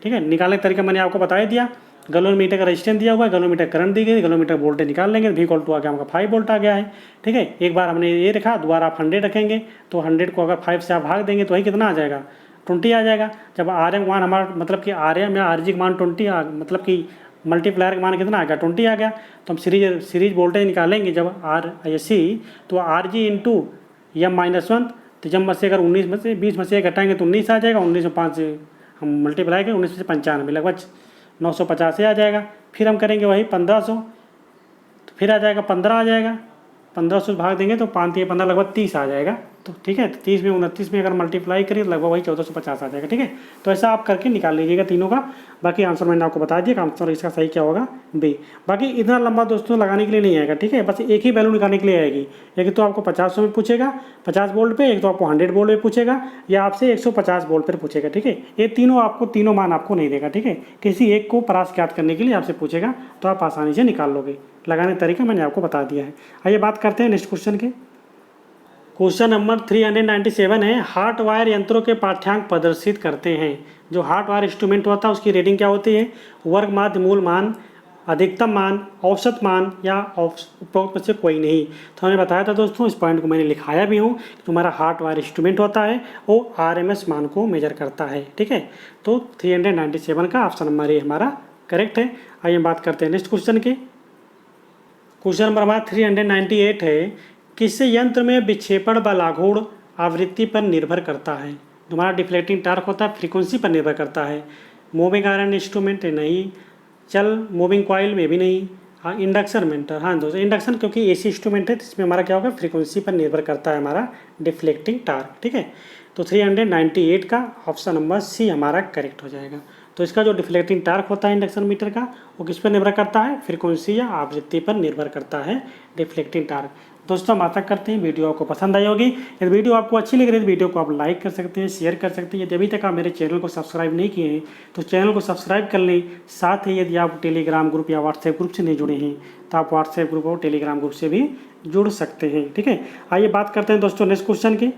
ठीक है, निकालने का तरीका मैंने आपको बता ही दिया। गैलोमीटर का रेजिस्टेंस दिया हुआ है, गैलोमीटर करंट दी गई, गैलोमीटर वोल्टेज निकाल लेंगे, V इक्वल टू आ गया हमका 5 वोल्ट आ गया है। ठीक है, एक बार हमने ये रखा, दोबारा आप 100 रखेंगे तो 100 को अगर 5 से आप भाग देंगे तो वही कितना आ जाएगा, 20 आ जाएगा। जब RM मान हमारा मतलब कि RM या RG का मान 20 मतलब कि मल्टीप्लायर का मान कितना आ गया, 20 आ गया। तो हम सीरीज वोल्टेज निकालेंगे जब RC, तो RG इंटू M-1, तो जब में से अगर 19 में से 20 में से घटाएंगे तो 19 आ जाएगा। 19 में 5 से हम मल्टीप्लाई करें, 19 में से 95 लगभग 950 से आ जाएगा। फिर हम करेंगे वही 1500, तो फिर आ जाएगा 15 आ जाएगा। 1500 भाग देंगे तो 5 या 15 लगभग 30 आ जाएगा। तो ठीक है, तो 30 में 29 में अगर मल्टीप्लाई करें तो लगभग वही 1450 आ जाएगा। ठीक है, तो ऐसा आप करके निकाल लीजिएगा तीनों का। बाकी आंसर मैंने आपको बता दिया, आंसर इसका सही क्या होगा, बी। बाकी इतना लंबा दोस्तों लगाने के लिए नहीं आएगा। ठीक है, बस एक ही वैल्यू निकालने के लिए आएगी। एक तो आपको 50 में पूछेगा 50 वोल्ट पे, एक तो आपको 100 वोल्ट पे पूछेगा, या आपसे 150 वोल्ट पर पूछेगा। ठीक है, ये तीनों मान आपको नहीं देगा। ठीक है, किसी एक को परास ज्ञात करने के लिए आपसे पूछेगा, तो आप आसानी से निकाल लोगे। लगाने का तरीका मैंने आपको बता दिया है। आइए बात करते हैं नेक्स्ट क्वेश्चन के। क्वेश्चन नंबर 397 है, हार्ट वायर यंत्रों के पाठ्यांक प्रदर्शित करते हैं। जो हार्ट वायर इंस्ट्रूमेंट होता है उसकी रेटिंग क्या होती है, वर्ग माध्य मूल मान, अधिकतम मान, औसत मान या उपरोक्त में से कोई नहीं। तो हमने बताया था दोस्तों, इस पॉइंट को मैंने लिखाया भी हूँ कि तुम्हारा हार्ट वायर इंस्ट्रूमेंट होता है वो RMS मान को मेजर करता है। ठीक है, तो 397 का ऑप्शन नंबर ए हमारा करेक्ट है। आइए बात करते हैं नेक्स्ट क्वेश्चन के। क्वेश्चन नंबर हमारा 398 है, किस यंत्र में विक्षेपण व लाघूर्ण आवृत्ति पर निर्भर करता है। तुम्हारा डिफ्लेक्टिंग टार्क होता है फ्रीक्वेंसी पर निर्भर करता है। मूविंग आयरन इंस्ट्रूमेंट नहीं, चल मूविंग कॉइल में भी नहीं, हाँ इंडक्शन मीटर, हाँ दोस्तों इंडक्शन क्योंकि AC इंस्ट्रूमेंट है, इसमें हमारा क्या होगा, फ्रीक्वेंसी पर निर्भर करता है हमारा डिफ्लेक्टिंग टार्क। ठीक है, तो 398 का ऑप्शन नंबर सी हमारा करेक्ट हो जाएगा। तो इसका जो डिफ्लेक्टिंग टार्क होता है इंडक्शन मीटर का, वो किस पर निर्भर करता है, फ्रीक्वेंसी या आवृत्ति पर निर्भर करता है डिफ्लेक्टिंग टार्क। दोस्तों हम आशा करते हैं वीडियो आपको पसंद आई होगी। यदि वीडियो आपको अच्छी लग रही है तो वीडियो को आप लाइक कर सकते हैं, शेयर कर सकते हैं। यदि अभी तक आप मेरे चैनल को सब्सक्राइब नहीं किए हैं तो चैनल को सब्सक्राइब कर लें। साथ ही यदि आप टेलीग्राम ग्रुप या व्हाट्सएप ग्रुप से नहीं जुड़े हैं तो आप व्हाट्सएप ग्रुप और टेलीग्राम ग्रुप से भी जुड़ सकते हैं। ठीक है, आइए बात करते हैं दोस्तों नेक्स्ट क्वेश्चन की।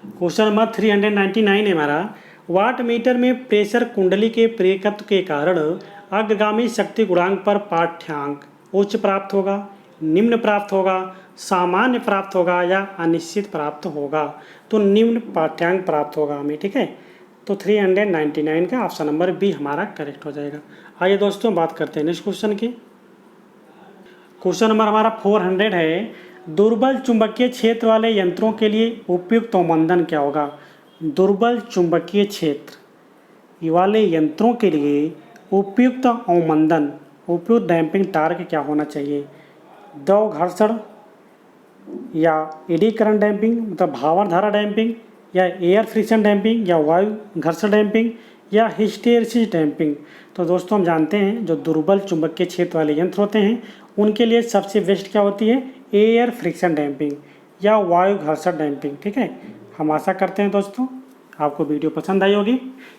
क्वेश्चन नंबर 399 है हमारा, वाट मीटर में प्रेशर कुंडली के प्रेरकत्व के कारण अग्रगामी शक्ति गुणांक पर पाठ्यांक उच्च प्राप्त होगा, निम्न प्राप्त होगा, सामान्य प्राप्त होगा या अनिश्चित प्राप्त होगा। तो निम्न पाठ्यांक प्राप्त होगा हमें। ठीक है, तो 399 का ऑप्शन नंबर बी हमारा करेक्ट हो जाएगा। आइए दोस्तों बात करते हैं नेक्स्ट क्वेश्चन की। क्वेश्चन नंबर हमारा 400 है, दुर्बल चुंबकीय क्षेत्र वाले यंत्रों के लिए उपयुक्त अवमंदन क्या होगा। दुर्बल चुंबकीय क्षेत्र वाले यंत्रों के लिए उपयुक्त अवमंदन, उपयुक्त डैम्पिंग टार्क क्या होना चाहिए। द्रव घर्षण या एडी करंट डैम्पिंग मतलब भावर धारा डैम्पिंग, या एयर फ्रिक्शन डैम्पिंग, या वायु घर्षण डैम्पिंग, या हिस्टेरिसिस डैम्पिंग। तो दोस्तों हम जानते हैं जो दुर्बल चुंबकीय क्षेत्र वाले यंत्र होते हैं उनके लिए सबसे बेस्ट क्या होती है, एयर फ्रिक्शन डैम्पिंग या वायु घर्षण डैम्पिंग। ठीक है, हम आशा करते हैं दोस्तों आपको वीडियो पसंद आई होगी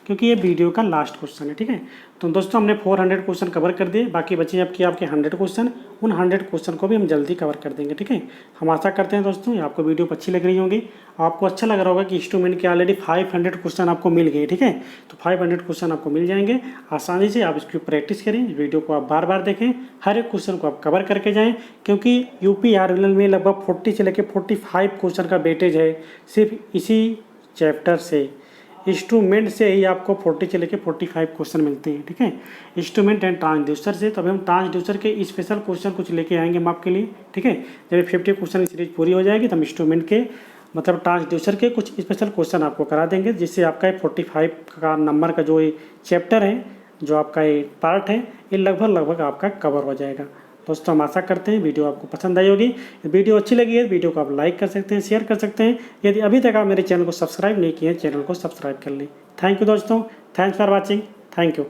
क्योंकि ये वीडियो का लास्ट क्वेश्चन है। ठीक है, तो दोस्तों हमने 400 क्वेश्चन कवर कर दिए, बाकी बचे आपके 100 क्वेश्चन। उन 100 क्वेश्चन को भी हम जल्दी कवर कर देंगे। ठीक है, हम आशा करते हैं दोस्तों आपको वीडियो अच्छी लग रही होगी, आपको अच्छा लग रहा होगा कि इंस्ट्रूमेंट के ऑलरेडी 500 क्वेश्चन आपको मिल गए। ठीक है, तो 500 क्वेश्चन आपको मिल जाएंगे आसानी से। आप इसकी प्रैक्टिस करें, वीडियो को आप बार बार देखें, हर एक क्वेश्चन को आप कवर करके जाएँ क्योंकि UPRLL में लगभग 40 से लेकर 45 क्वेश्चन का वेटेज है। सिर्फ इसी चैप्टर से, इंस्ट्रूमेंट से ही आपको 40 से लेकर 45 क्वेश्चन मिलते हैं। ठीक है, इंस्ट्रूमेंट एंड ट्रांसड्यूसर से। तभी हम ट्रांसड्यूसर के स्पेशल क्वेश्चन कुछ लेके आएंगे हम आपके लिए। ठीक है, जब 50 क्वेश्चन की सीरीज पूरी हो जाएगी तो हम इंस्ट्रूमेंट के मतलब ट्रांसड्यूसर के कुछ स्पेशल क्वेश्चन आपको करा देंगे, जिससे आपका 45 का नंबर का जो ये चैप्टर है, जो आपका ये पार्ट है, ये लगभग आपका कवर हो जाएगा। दोस्तों हम आशा करते हैं वीडियो आपको पसंद आई होगी। वीडियो अच्छी लगी है वीडियो को आप लाइक कर सकते हैं, शेयर कर सकते हैं। यदि अभी तक आप मेरे चैनल को सब्सक्राइब नहीं किए हैं, चैनल को सब्सक्राइब कर लें। थैंक यू दोस्तों, thanks for watching, thank you.